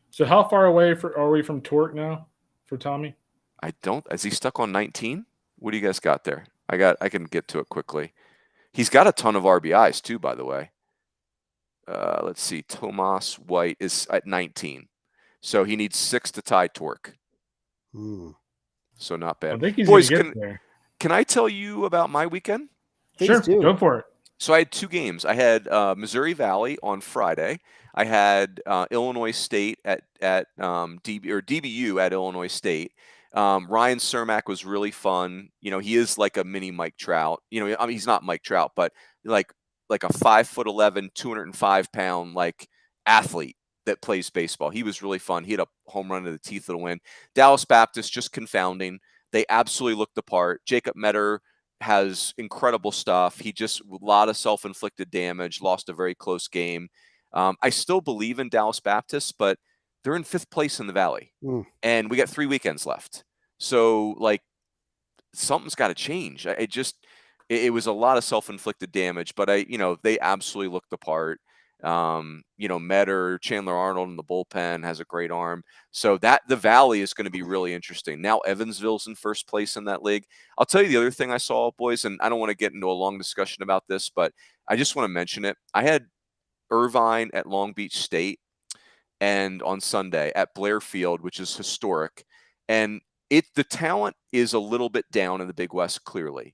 So how far away are we from torque now for Tommy? Is he stuck on 19? What do you guys got there? I can get to it quickly. He's got a ton of RBIs too, by the way. Let's see. Tomas White is at 19. So he needs 6 to tie torque. So not bad. I think he's Boys, going to get there. Can I tell you about my weekend? Sure, go for it. So I had 2 games. I had Missouri Valley on Friday. I had Illinois State at DBU at Illinois State. Ryan Cermak was really fun. He is like a mini Mike Trout. He's not Mike Trout, but like a 5'11", 205-pound like athlete that plays baseball. He was really fun. He had a home run to the teeth of the wind. Dallas Baptist just confounding. They absolutely looked the part. Jacob Metter has incredible stuff. He just a lot of self-inflicted damage. Lost a very close game. I still believe in Dallas Baptist, but they're in 5th place in the Valley, and we got 3 weekends left. So like something's got to change. It was a lot of self-inflicted damage, but they absolutely looked the part. Metter, Chandler Arnold in the bullpen has a great arm. So that the Valley is going to be really interesting. Now Evansville's in 1st place in that league. I'll tell you the other thing I saw, boys, and I don't want to get into a long discussion about this, but I just want to mention it. I had Irvine at Long Beach State. and on Sunday at Blair Field, which is historic. And the talent is a little bit down in the Big West, clearly.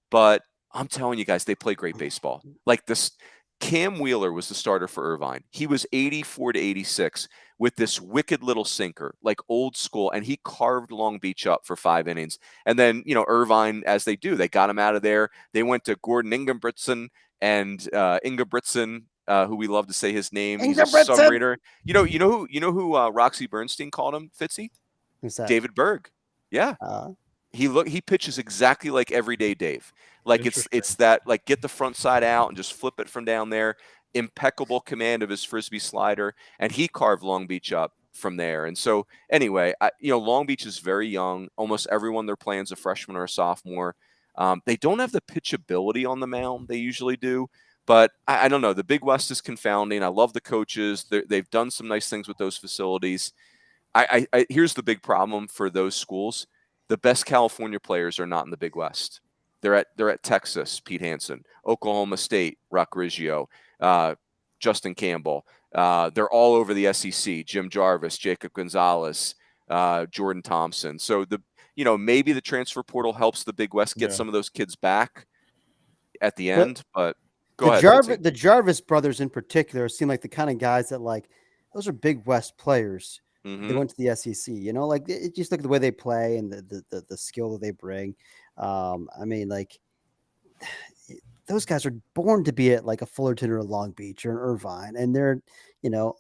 But I'm telling you guys, they play great baseball. Like this, Cam Wheeler was the starter for Irvine. He was 84 to 86 with this wicked little sinker, like old school, and he carved Long Beach up for 5 innings. And then, Irvine, as they do, they got him out of there. They went to Gordon Ingebrigtsen and Ingebrigtsen, who we love to say his name. He's a submariner. You know who Roxy Bernstein called him, Fitzy? Who's that? David Berg. Yeah. He pitches exactly like everyday Dave. Like it's that, like, get the front side out and just flip it from down there. Impeccable command of his frisbee slider, and he carved Long Beach up from there. And so anyway, Long Beach is very young. Almost everyone they're playing is a freshman or a sophomore. They don't have the pitchability on the mound they usually do, but I don't know. The Big West is confounding. I love the coaches. They've done some nice things with those facilities. Here's the big problem for those schools. The best California players are not in the Big West. They're at Texas, Pete Hansen, Oklahoma State, Rock Riggio, Justin Campbell. They're all over the SEC. Jim Jarvis, Jacob Gonzalez, Jordan Thompson. So maybe the transfer portal helps the Big West get some of those kids back at the end. But go ahead. The Jarvis brothers in particular seem like the kind of guys that, like, those are Big West players. Mm-hmm. They went to the SEC, like just look at the way they play and the skill that they bring. I mean, like, those guys are born to be at like a Fullerton or a Long Beach or an Irvine, and they're,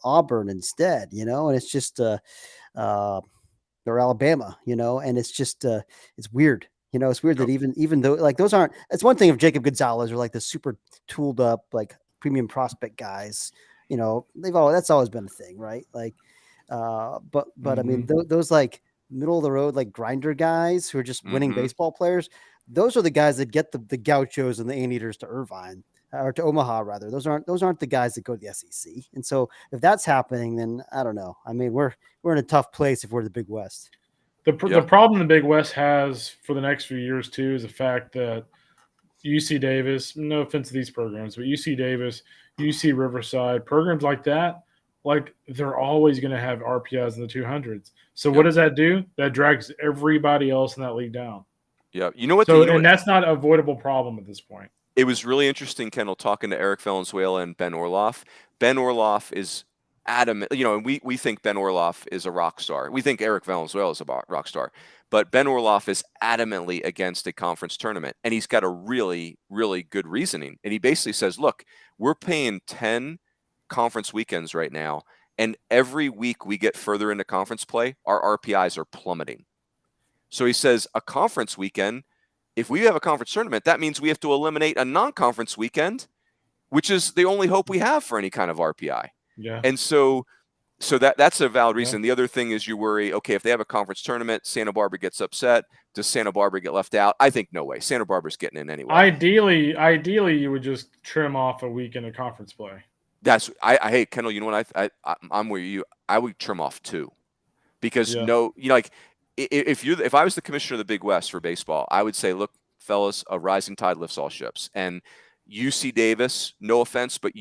Auburn instead, and it's just, they're Alabama, and it's just, it's weird. It's weird that even though, like, those aren't, it's one thing if Jacob Gonzalez or like the super tooled up, like, premium prospect guys, that's always been a thing, right? Like, but I mean, those like middle of the road, like grinder guys who are just winning baseball players, those are the guys that get the Gauchos and the Anteaters to Irvine, or to Omaha rather. Those aren't the guys that go to the SEC. And so if that's happening, then I don't know. I mean, we're in a tough place if we're the Big West. The problem the Big West has for the next few years too is the fact that UC Davis, no offense to these programs, but UC Davis, UC Riverside, programs like that, like, they're always going to have RPIs in the 200s. So what does that do? That drags everybody else in that league down. Yeah. You know what? And that's not an avoidable problem at this point. It was really interesting, Kendall, talking to Eric Valenzuela and Ben Orloff. Ben Orloff is adamant, and we think Ben Orloff is a rock star. We think Eric Valenzuela is a rock star. But Ben Orloff is adamantly against a conference tournament, and he's got a really, really good reasoning. And he basically says, look, we're paying 10 conference weekends right now, and every week we get further into conference play, our RPIs are plummeting. So he says a conference weekend, if we have a conference tournament, that means we have to eliminate a non-conference weekend, which is the only hope we have for any kind of RPI. Yeah. And so that's a valid reason. Yeah. The other thing is you worry, okay, if they have a conference tournament, Santa Barbara gets upset. Does Santa Barbara get left out? I think no way. Santa Barbara's getting in anyway. Ideally, you would just trim off a week in a conference play. Hey, Kendall, you know what? I'm where you. I would trim off 2, because if I was the commissioner of the Big West for baseball, I would say, look, fellas, a rising tide lifts all ships. And UC Davis, no offense, but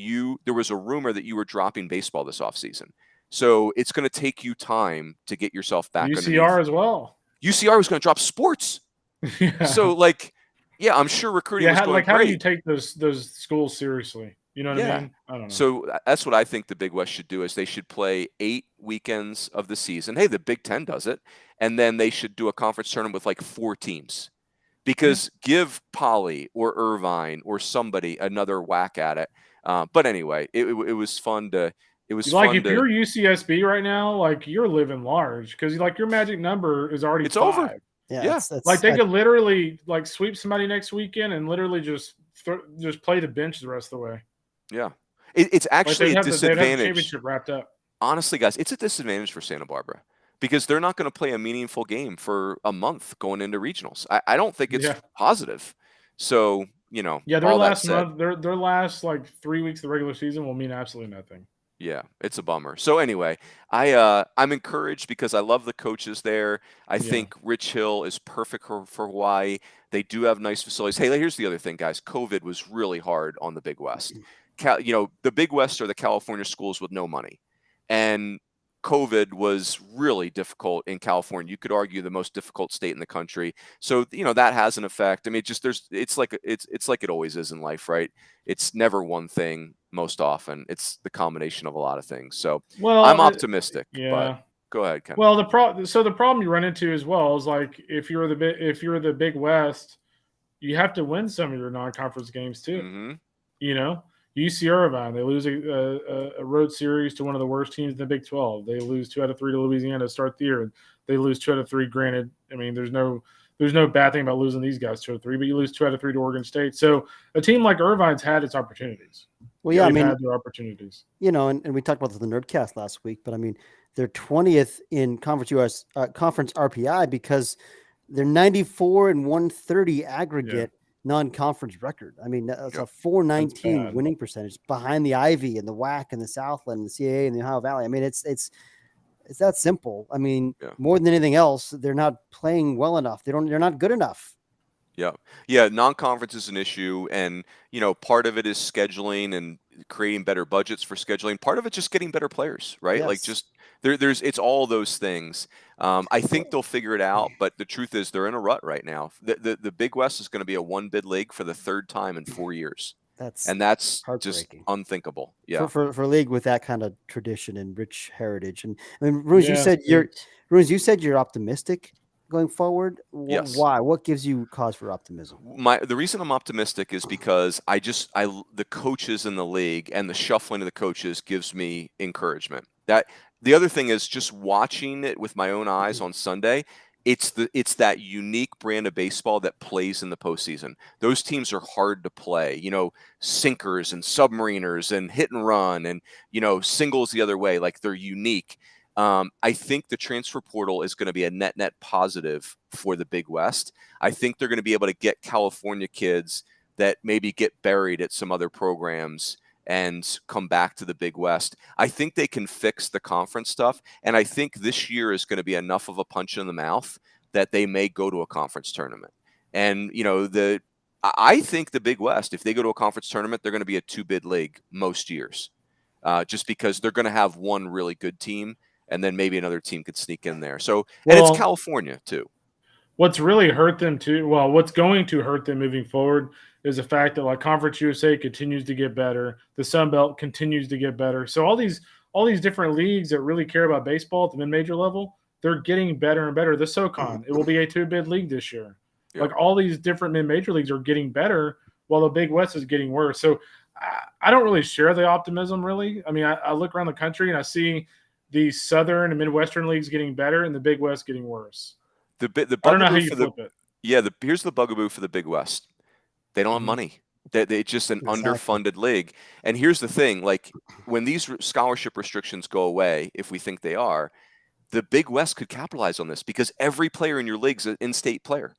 there was a rumor that you were dropping baseball this offseason. So it's going to take you time to get yourself back. UCR as well. UCR was going to drop sports. Yeah. So, I'm sure recruiting was going how great. do you take those schools seriously? You know what I mean? I don't know. So that's what I think the Big West should do, is they should play 8 weekends of the season. Hey, the Big Ten does it. And then they should do a conference tournament with like 4 teams. Because give Poly or Irvine or somebody another whack at it. But anyway, it was fun to – it was like fun if you're UCSB right now, like, you're living large, because like your magic number is already 5. Over. Yeah. Like they could literally like sweep somebody next weekend and literally just play the bench the rest of the way. Yeah. It's actually a disadvantage. They'd have the championship wrapped up. Honestly, guys, it's a disadvantage for Santa Barbara, because they're not going to play a meaningful game for a month going into regionals. I don't think it's positive. So, their last month, their last like 3 weeks of the regular season will mean absolutely nothing. Yeah, it's a bummer. So anyway, I'm encouraged because I love the coaches there. I think Rich Hill is perfect for Hawaii. They do have nice facilities. Hey, here's the other thing, guys. COVID was really hard on the Big West. The Big West are the California schools with no money. and COVID was really difficult in California. You could argue the most difficult state in the country. So, that has an effect. I mean, it's like it always is in life, right? It's never one thing most often. It's the combination of a lot of things. So I'm optimistic, but go ahead, Ken. Well, the problem you run into as well is like if you're the Big West, you have to win some of your non-conference games too. Mm-hmm. You see Irvine, they lose a road series to one of the worst teams in the Big 12. They lose 2 out of 3 to Louisiana to start the year. They lose 2 out of 3. Granted, I mean, there's no bad thing about losing these guys 2 out of 3, but you lose 2 out of 3 to Oregon State. So a team like Irvine's had its opportunities. Well, yeah, They've had their opportunities. And we talked about this in the Nerdcast last week, but I mean, they're 20th in Conference RPI because they're 94 and 130 aggregate non-conference record. I mean, that's a 419 winning percentage behind the Ivy and the WAC and the Southland and the CAA and the Ohio Valley. I mean, it's that simple. I mean, more than anything else, they're not playing well enough. They're not good enough. Yeah. Non-conference is an issue, and part of it is scheduling and creating better budgets for scheduling. Part of it's just getting better players, right? Yes. Like just it's all those things. I think they'll figure it out, but the truth is they're in a rut right now. The Big West is going to be a 1-bid league for the 3rd time in 4 years. That's just unthinkable. Yeah, for a league with that kind of tradition and rich heritage. And I mean, Runes, you said you're optimistic going forward. Yes. Why? What gives you cause for optimism? The reason I'm optimistic is because the coaches in the league and the shuffling of the coaches gives me encouragement. That the other thing is just watching it with my own eyes on Sunday. It's that unique brand of baseball that plays in the postseason. Those teams are hard to play, sinkers and submariners and hit and run and, singles the other way. Like they're unique. I think the transfer portal is going to be a net positive for the Big West. I think they're going to be able to get California kids that maybe get buried at some other programs and come back to the Big West. I think they can fix the conference stuff. And I think this year is going to be enough of a punch in the mouth that they may go to a conference tournament. And, I think the Big West, if they go to a conference tournament, they're going to be a 2-bid league most years, just because they're going to have one really good team and then maybe another team could sneak in there. So, and it's California too. What's really hurt them too, what's going to hurt them moving forward is the fact that like Conference USA continues to get better. The Sun Belt continues to get better. So all these different leagues that really care about baseball at the mid-major level, they're getting better and better. The SoCon, it will be a 2-bid league this year. Yep. Like all these different mid-major leagues are getting better while the Big West is getting worse. So I don't really share the optimism really. I mean, I look around the country and I see the Southern and Midwestern leagues getting better and the Big West getting worse. I don't know how you flip it. Yeah, here's the bugaboo for the Big West. They don't have money. It's just an underfunded league. And here's the thing, like when these scholarship restrictions go away, if we think they are, the Big West could capitalize on this because every player in your league's an in-state player,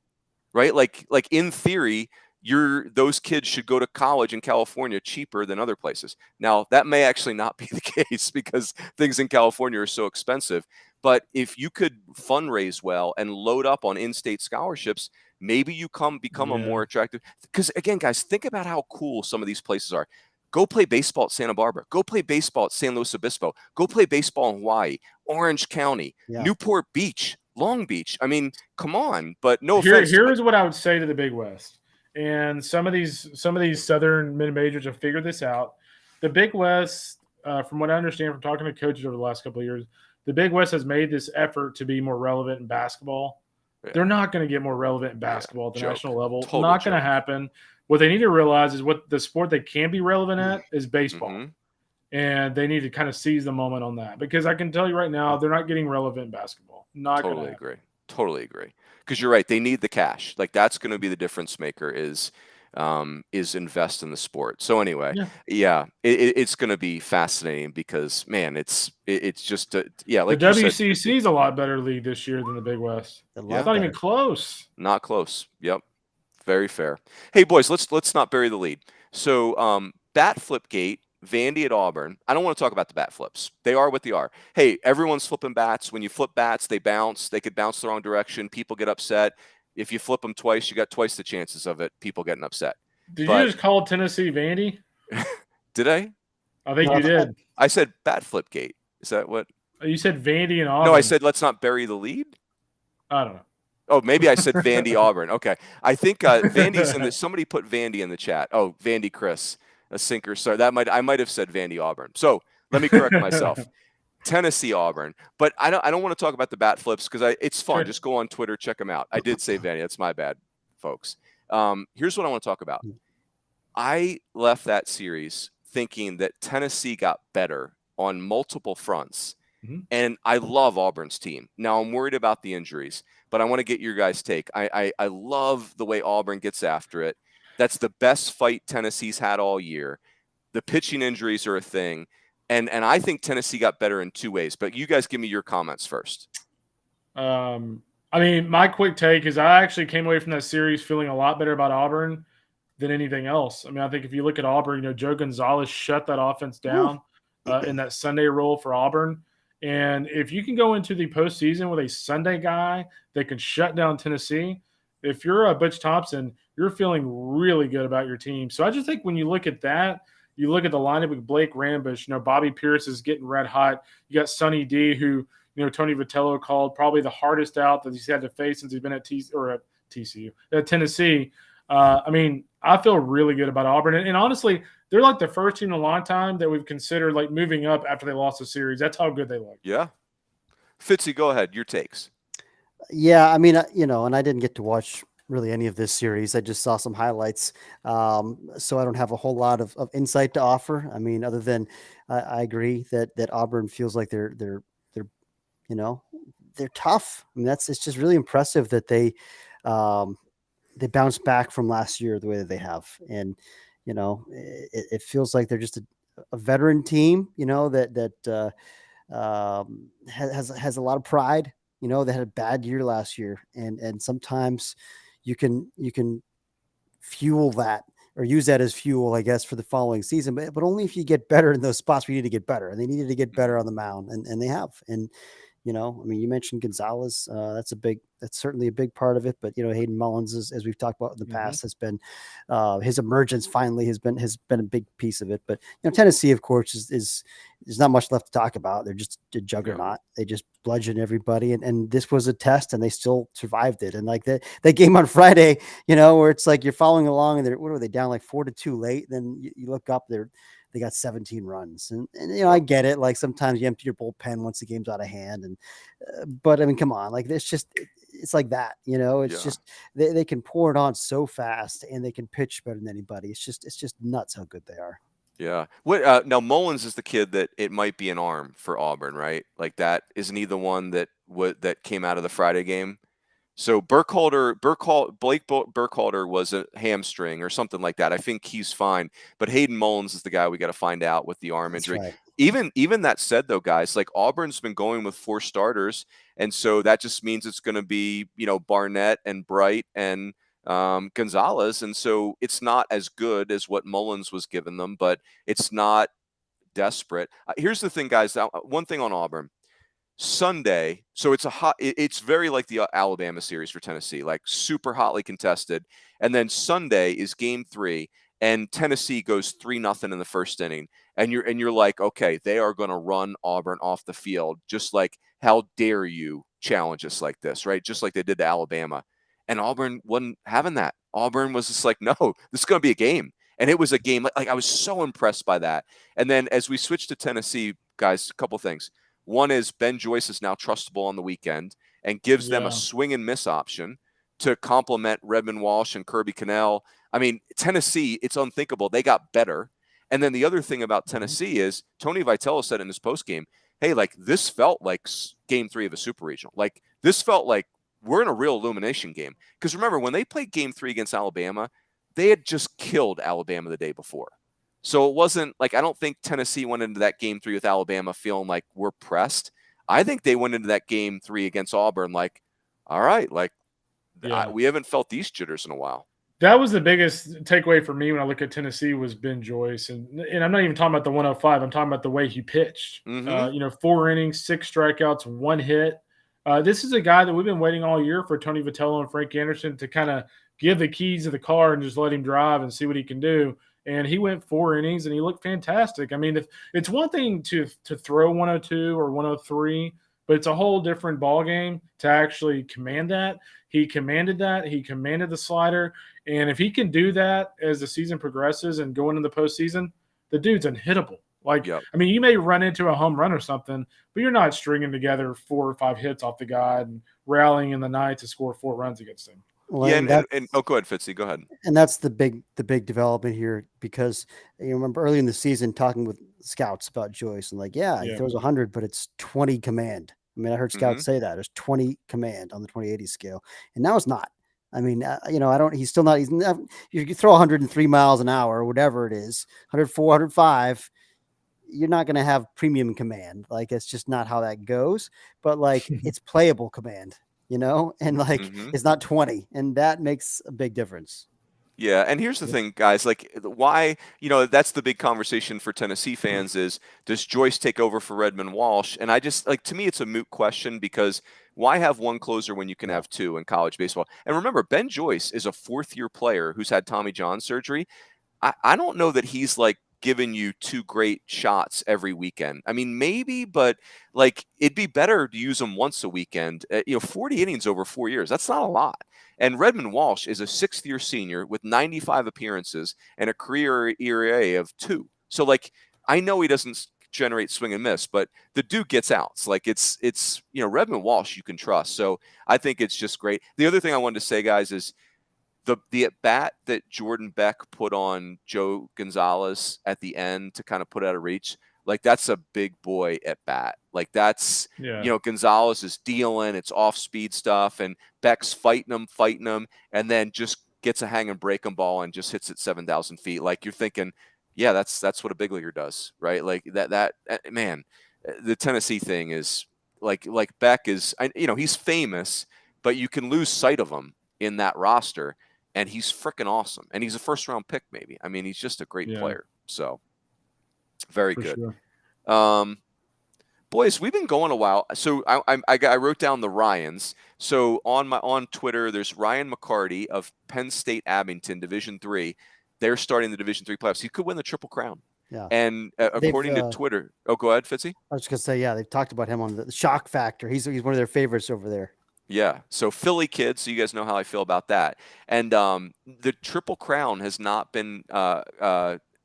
right? Like in theory, those kids should go to college in California cheaper than other places. Now, that may actually not be the case because things in California are so expensive. But if you could fundraise well and load up on in-state scholarships, maybe you become a more attractive. Because again, guys, think about how cool some of these places are. Go play baseball at Santa Barbara. Go play baseball at San Luis Obispo. Go play baseball in Hawaii, Orange County, Newport Beach, Long Beach. I mean, come on. But no offense. Here's what I would say to the Big West. And some of these Southern mid-majors have figured this out. The Big West, from what I understand from talking to coaches over the last couple of years, the Big West has made this effort to be more relevant in basketball. Yeah. They're not going to get more relevant in basketball at the national level. Total not going to happen. What they need to realize is what the sport they can be relevant at is baseball. Mm-hmm. And they need to kind of seize the moment on that. Because I can tell you right now, they're not getting relevant in basketball. Totally agree. Because you're right. They need the cash. Like that's going to be the difference maker is invest in the sport. So anyway, it's going to be fascinating because man, it's just like the WCC is a lot better league this year than the Big West. It's not even close. Not close. Yep. Very fair. Hey boys, let's not bury the lead. So bat flip gate, Vandy at Auburn. I don't want to talk about the bat flips. They are what they are. Hey, everyone's flipping bats. When you flip bats, they bounce. They could bounce the wrong direction. People get upset. If you flip them twice, you got twice the chances of people getting upset. Did you just call Tennessee Vandy? Did I? I think you did. I said bat flip gate. Is that what? You said Vandy and Auburn. No, I said let's not bury the lead. I don't know. Oh, maybe I said Vandy Auburn. Okay. I think Vandy's in the, somebody put Vandy in the chat. Oh, Vandy Chris, a sinker. So I might have said Vandy Auburn. So let me correct myself. Tennessee Auburn. But I don't want to talk about the bat flips because it's fun. Sure. Just go on Twitter, check them out. I did say Vandy. That's my bad, folks. Here's what I want to talk about. I left that series thinking that Tennessee got better on multiple fronts. And I love Auburn's team. Now I'm worried about the injuries, but I want to get your guys' take. I love the way Auburn gets after it. That's the best fight Tennessee's had all year. The pitching injuries are a thing. And I think Tennessee got better in two ways, but you guys give me your comments first. I mean, my quick take is I actually came away from that series feeling a lot better about Auburn than anything else. I mean, I think if you look at Auburn, Joe Gonzalez shut that offense down in that Sunday role for Auburn. And if you can go into the postseason with a Sunday guy that can shut down Tennessee, if you're a Butch Thompson, you're feeling really good about your team. So I just think when you look at that, you look at the lineup with Blake Rambush, Bobby Pierce is getting red hot. You got Sonny D, who, Tony Vitello called probably the hardest out that he's had to face since he's been at Tennessee. I mean, I feel really good about Auburn. And honestly, they're like the first team in a long time that we've considered like moving up after they lost the series. That's how good they look. Yeah. Fitzy, go ahead. Your takes. Yeah, I mean, and I didn't get to watch really any of this series. I just saw some highlights. So I don't have a whole lot of insight to offer. I mean, other than I agree that Auburn feels like they're tough. I mean, it's just really impressive that they bounced back from last year the way that they have. And, it feels like they're just a veteran team, that has a lot of pride. They had a bad year last year, and sometimes you can fuel that or use that as fuel, I guess, for the following season, but only if you get better in those spots where you need to get better. And they needed to get better on the mound, and they have. And I mean, you mentioned Gonzalez. That's certainly a big part of it. But Hayden Mullins, as we've talked about in the past, has been his emergence finally has been a big piece of it. But Tennessee, of course, is there's not much left to talk about. They're just a juggernaut. They just bludgeon everybody, and this was a test, and they still survived it. And like that game on Friday, where it's like you're following along, and what were they down like 4-2 late? Then you look up, they got 17 runs, and I get it. Like sometimes you empty your bullpen once the game's out of hand, and but I mean, come on, like it's like that, it's just they can pour it on so fast, and they can pitch better than anybody. It's just nuts how good they are. Yeah. What now? Mullins is the kid that it might be an arm for Auburn, right? Like that. Isn't he the one that came out of the Friday game? So Blake Burkhalter was a hamstring or something like that. I think he's fine, but Hayden Mullins is the guy we got to find out with the arm injury. Right. Even that said, though, guys, like Auburn's been going with 4 starters, and so that just means it's going to be Barnett and Bright and Gonzalez, and so it's not as good as what Mullins was giving them, but it's not desperate. Here's the thing, guys. One thing on Auburn. Sunday, so it's very like the Alabama series for Tennessee, like super hotly contested. And then Sunday is game 3, and Tennessee goes 3-0 in the first inning. And you're like, okay, they are going to run Auburn off the field. Just like, how dare you challenge us like this, right? Just like they did to Alabama. And Auburn wasn't having that. Auburn was just like, no, this is going to be a game. And it was a game. Like I was so impressed by that. And then as we switch to Tennessee, guys, a couple things. One is Ben Joyce is now trustable on the weekend and gives them a swing and miss option to complement Redmond Walsh and Kirby Cannell. I mean, Tennessee, it's unthinkable. They got better. And then the other thing about Tennessee is Tony Vitello said in his postgame, hey, like this felt like game 3 of a super regional. Like this felt like we're in a real elimination game. Because remember, when they played game 3 against Alabama, they had just killed Alabama the day before. So it wasn't like, I don't think Tennessee went into that game 3 with Alabama feeling like we're pressed. I think they went into that game 3 against Auburn like, all right, like we haven't felt these jitters in a while. That was the biggest takeaway for me when I look at Tennessee was Ben Joyce. And I'm not even talking about the 105. I'm talking about the way he pitched. 4 innings, 6 strikeouts, 1 hit. This is a guy that we've been waiting all year for Tony Vitello and Frank Anderson to kind of give the keys to the car and just let him drive and see what he can do. and he went 4 innings and he looked fantastic. I mean, if it's one thing to throw 102 or 103, but it's a whole different ball game to actually command that. He commanded that. He commanded the slider, and if he can do that as the season progresses and going into the postseason, the dude's unhittable. Like, Yep. I mean, you may run into a home run or something, but you're not stringing together 4 or 5 hits off the guy and rallying in the night to score 4 runs against him. Well, Yeah, and go ahead, Fitzy. Go ahead. and that's the big development here, because you remember early in the season talking with scouts about Joyce and like, yeah, he Yeah. throws 100, but it's 20 command. I mean, I heard scouts say that there's 20 command on the 2080 scale, and now it's not. I mean, he's still not, you throw 103 miles an hour or whatever it is, 104, 105. You're not going to have premium command. Like, it's just not how that goes, but like it's playable command, and like it's not 20, and that makes a big difference. Yeah, and here's the thing, guys, like why, that's the big conversation for Tennessee fans is, does Joyce take over for Redmond Walsh? And I just, like, to me, it's a moot question, because why have one closer when you can have 2 in college baseball? And remember, Ben Joyce is a 4th-year player who's had Tommy John surgery. I don't know that he's like giving you 2 great shots every weekend. I mean, maybe, but like it'd be better to use them once a weekend. 40 innings over 4 years, that's not a lot. And Redmond Walsh is a 6th-year senior with 95 appearances and a career ERA of 2. So like, I know he doesn't generate swing and miss, but the dude gets outs. Like it's Redmond Walsh you can trust. So I think it's just great. The other thing I wanted to say, guys, is the at bat that Jordan Beck put on Joe Gonzalez at the end to kind of put out of reach, like that's a big boy at bat. Like that's, Gonzalez is dealing, it's off speed stuff, and Beck's fighting him, and then just gets a hang and break 'em ball and just hits it 7,000 feet. Like you're thinking, yeah, that's what a big leaguer does, right? Like that man, the Tennessee thing is like Beck is, he's famous, but you can lose sight of him in that roster. And he's freaking awesome. And he's a 1st-round pick, maybe. I mean, he's just a great player. So, very good. Sure. Boys, we've been going a while. So I wrote down the Ryans. So on Twitter, there's Ryan McCarty of Penn State Abington, Division III. They're starting the Division III playoffs. He could win the Triple Crown. Yeah. And according to Twitter, go ahead, Fitzy. I was just gonna say, yeah, they've talked about him on the shock factor. He's one of their favorites over there. Yeah, so Philly kid, so you guys know how I feel about that. And the Triple Crown has not been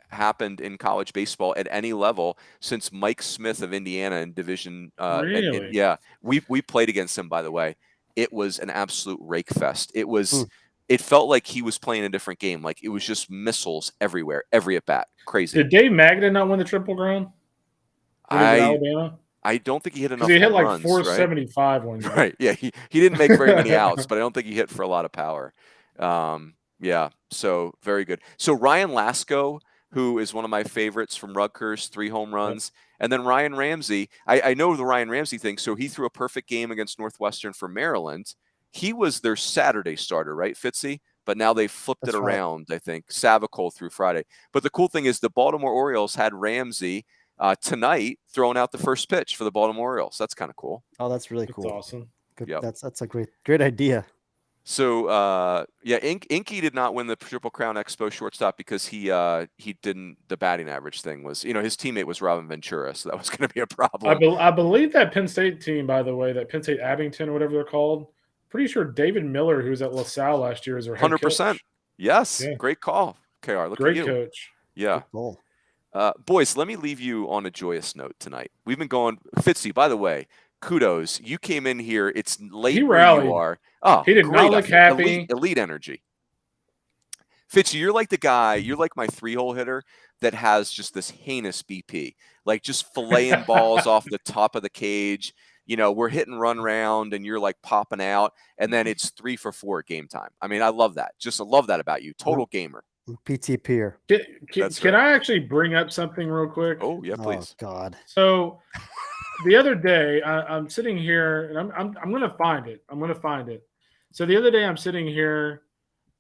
happened in college baseball at any level since Mike Smith of Indiana in Division. Really? We played against him, by the way. It was an absolute rake fest. It felt like he was playing a different game. Like it was just missiles everywhere, every at bat. Crazy. Did Dave Magda not win the Triple Crown? Alabama? I don't think he hit enough. He hit like runs, 475 one game. Right. Yeah. He didn't make very many outs, but I don't think he hit for a lot of power. Yeah. So very good. So Ryan Lasko, who is one of my favorites from Rutgers, 3 home runs. Yep. And then Ryan Ramsey. I know the Ryan Ramsey thing. So he threw a perfect game against Northwestern for Maryland. He was their Saturday starter, right, Fitzy? But now they flipped it around, right. I think. Savicole through Friday. But the cool thing is the Baltimore Orioles had Ramsey tonight throwing out the first pitch for the Baltimore Orioles. That's kind of cool. Oh, that's really cool. That's awesome. Good. Yep. That's a great idea. So Inky did not win the Triple Crown Expo shortstop because he didn't, the batting average thing was, his teammate was Robin Ventura, so that was going to be a problem. I believe that Penn State team, by the way, that Penn State Abington or whatever they're called, pretty sure David Miller, who was at LaSalle last year, is their head 100%. Coach. Yes, yeah. Great call, KR. Look great at you. Coach. Yeah. Boys, let me leave you on a joyous note tonight. We've been going, Fitzy, by the way, kudos. You came in here. It's late where you are. Oh, he did not look happy. Elite energy. Fitzy, you're like the guy, you're like my 3-hole hitter that has just this heinous BP, like just filleting balls off the top of the cage. We're hitting run round and you're like popping out, and then it's 3 for 4 at game time. I mean, I love that. I love that about you. Total gamer. PT Peer. Can I actually bring up something real quick? Oh, yeah, please. Oh, God. So the other day, I'm sitting here, and I'm going to find it. So the other day, I'm sitting here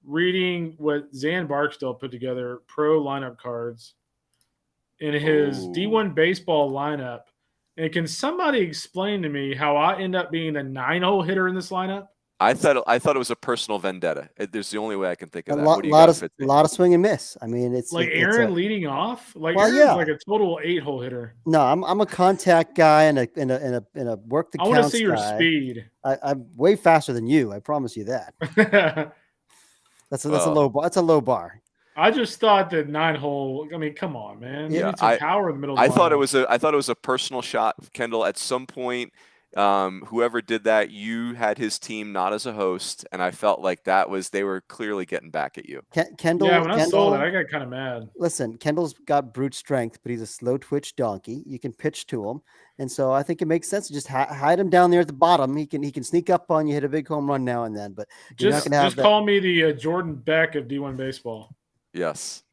reading what Zan Barksdale put together, pro lineup cards, in his D1 baseball lineup. And can somebody explain to me how I end up being the 9-hole hitter in this lineup? I thought it was a personal vendetta. There's the only way I can think of that. Lot, What do you lot got, of Fitzy? lot of swing and miss. I mean, it's Like it's Aaron leading off. Like Well, Aaron's yeah. like a total 8-hole hitter. no. I'm a contact guy and a work the I want to counts see your guy. speed. I'm way faster than you. I promise you that. That's a low bar. That's a low bar. I just thought that 9-hole. I mean, come on, man. You need some power in the middle. Of the I thought lineup. it was a personal shot, Kendall. At some point, whoever did that, you had his team not as a host, and I felt like they were clearly getting back at you. Kendall. Yeah, when I saw that, Kendall, I got kind of mad. Listen, Kendall's got brute strength, but he's a slow twitch donkey. You can pitch to him, and so I think it makes sense to just hide him down there at the bottom. He can sneak up on you, hit a big home run now and then. But you're not Just gonna have that. call me the Jordan Beck of D1 baseball. Yes.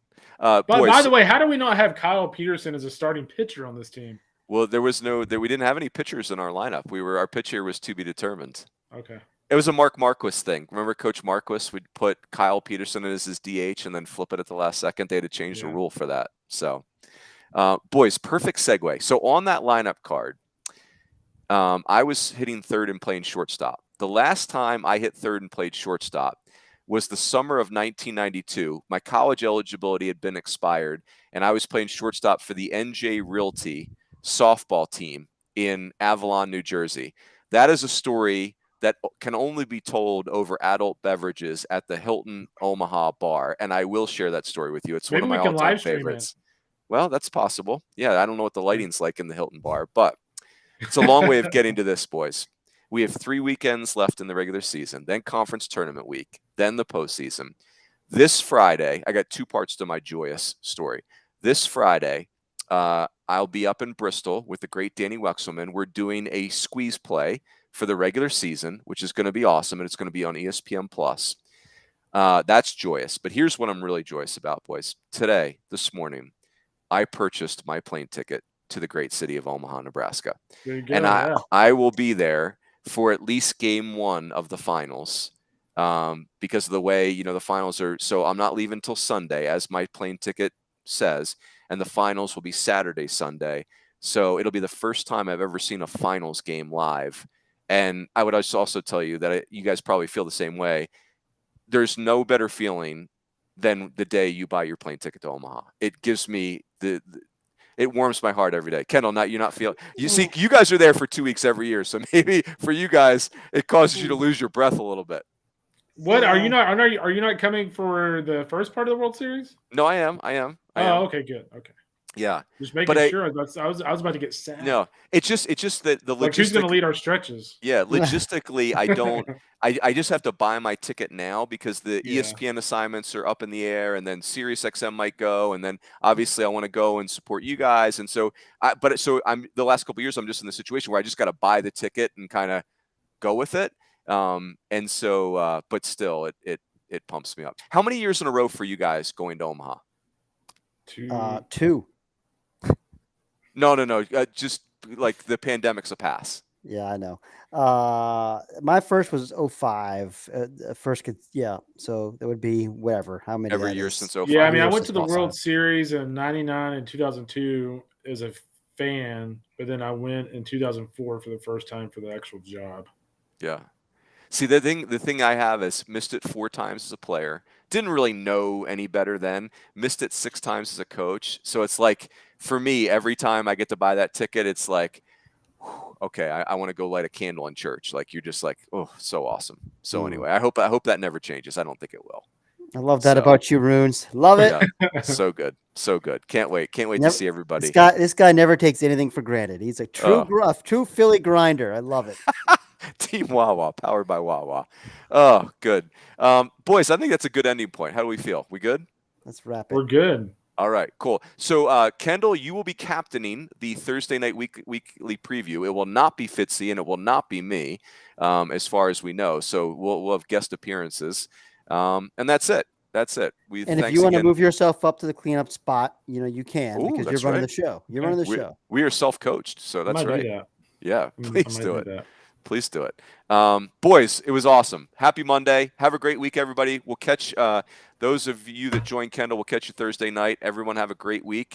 But boys, by the way, how do we not have Kyle Peterson as a starting pitcher on this team? well, we didn't have any pitchers in our lineup. Our pitcher was to be determined. Okay. It was a Mark Marquis thing. Remember Coach Marquis would put Kyle Peterson as his DH and then flip it at the last second. They had to change the rule for that. So, boys, perfect segue. So on that lineup card, I was hitting third and playing shortstop. The last time I hit third and played shortstop was the summer of 1992. My college eligibility had been expired, and I was playing shortstop for the NJ Realty softball team in Avalon, New Jersey. That is a story that can only be told over adult beverages at the Hilton Omaha bar, and I will share that story with you. It's one of my all-time favorites. Well, that's possible. Yeah, I don't know what the lighting's like in the Hilton bar, but it's a long way of getting to this, boys. We have 3 weekends left in the regular season, then conference tournament week, then the postseason. This Friday, I got 2 parts to my joyous story. This Friday, I'll be up in Bristol with the great Danny Wexelman. We're doing a squeeze play for the regular season, which is going to be awesome, and it's going to be on ESPN Plus. That's joyous. But here's what I'm really joyous about, boys. This morning, I purchased my plane ticket to the great city of Omaha, Nebraska. And I will be there for at least game 1 of the finals, because of the way, the finals are. So I'm not leaving until Sunday, as my plane ticket says, and the finals will be Saturday, Sunday. So it'll be the first time I've ever seen a finals game live. And I would also tell you that you guys probably feel the same way. There's no better feeling than the day you buy your plane ticket to Omaha. It gives me it warms my heart every day. Kendall, you're not feeling. You see, you guys are there for 2 weeks every year, so maybe for you guys, it causes you to lose your breath a little bit. What are you not? Are you not coming for the first part of the World Series? No, I am. I am. Okay, good. Okay. Yeah, just making sure. I was about to get sad. No, it's just that the logistics. Who's going to lead our stretches? Yeah, logistically, I don't. I just have to buy my ticket now because the ESPN assignments are up in the air, and then SiriusXM might go, and then obviously I want to go and support you guys, and so I'm the last couple of years I'm just in the situation where I just got to buy the ticket and kind of go with it, and so but still it pumps me up. How many years in a row for you guys going to Omaha? 2. No. Just like the pandemic's a pass. Yeah, I know. My first was 05. First, so that would be whatever. How many every year since 05? Yeah, I mean, I went to the World Series in '99 and 2002 as a fan, but then I went in 2004 for the first time for the actual job. Yeah. See, the thing I have is missed it 4 times as a player. Didn't really know any better then. Missed it 6 times as a coach. So it's like, for me, every time I get to buy that ticket, it's like, okay, I want to go light a candle in church. Like, you're just like, oh, so awesome. So anyway, I hope that never changes. I don't think it will. I love that about you, Runes. Love it. Yeah, so good. So good. Can't wait to see everybody. This guy never takes anything for granted. He's a true Philly grinder. I love it. Team Wawa, powered by Wawa. Oh, good. Boys, I think that's a good ending point. How do we feel? We good? Let's wrap it. We're good. All right, cool. So, Kendall, you will be captaining the Thursday night weekly preview. It will not be Fitzy, and it will not be me, as far as we know. So we'll have guest appearances, and that's it. That's it. If you want to move yourself up to the cleanup spot, you can, because you're running the show. You're running the show. We are self-coached, so that's right. Yeah, please do it. Please do it. Boys, it was awesome. Happy Monday. Have a great week, everybody. We'll catch those of you that join Kendall. We'll catch you Thursday night. Everyone have a great week.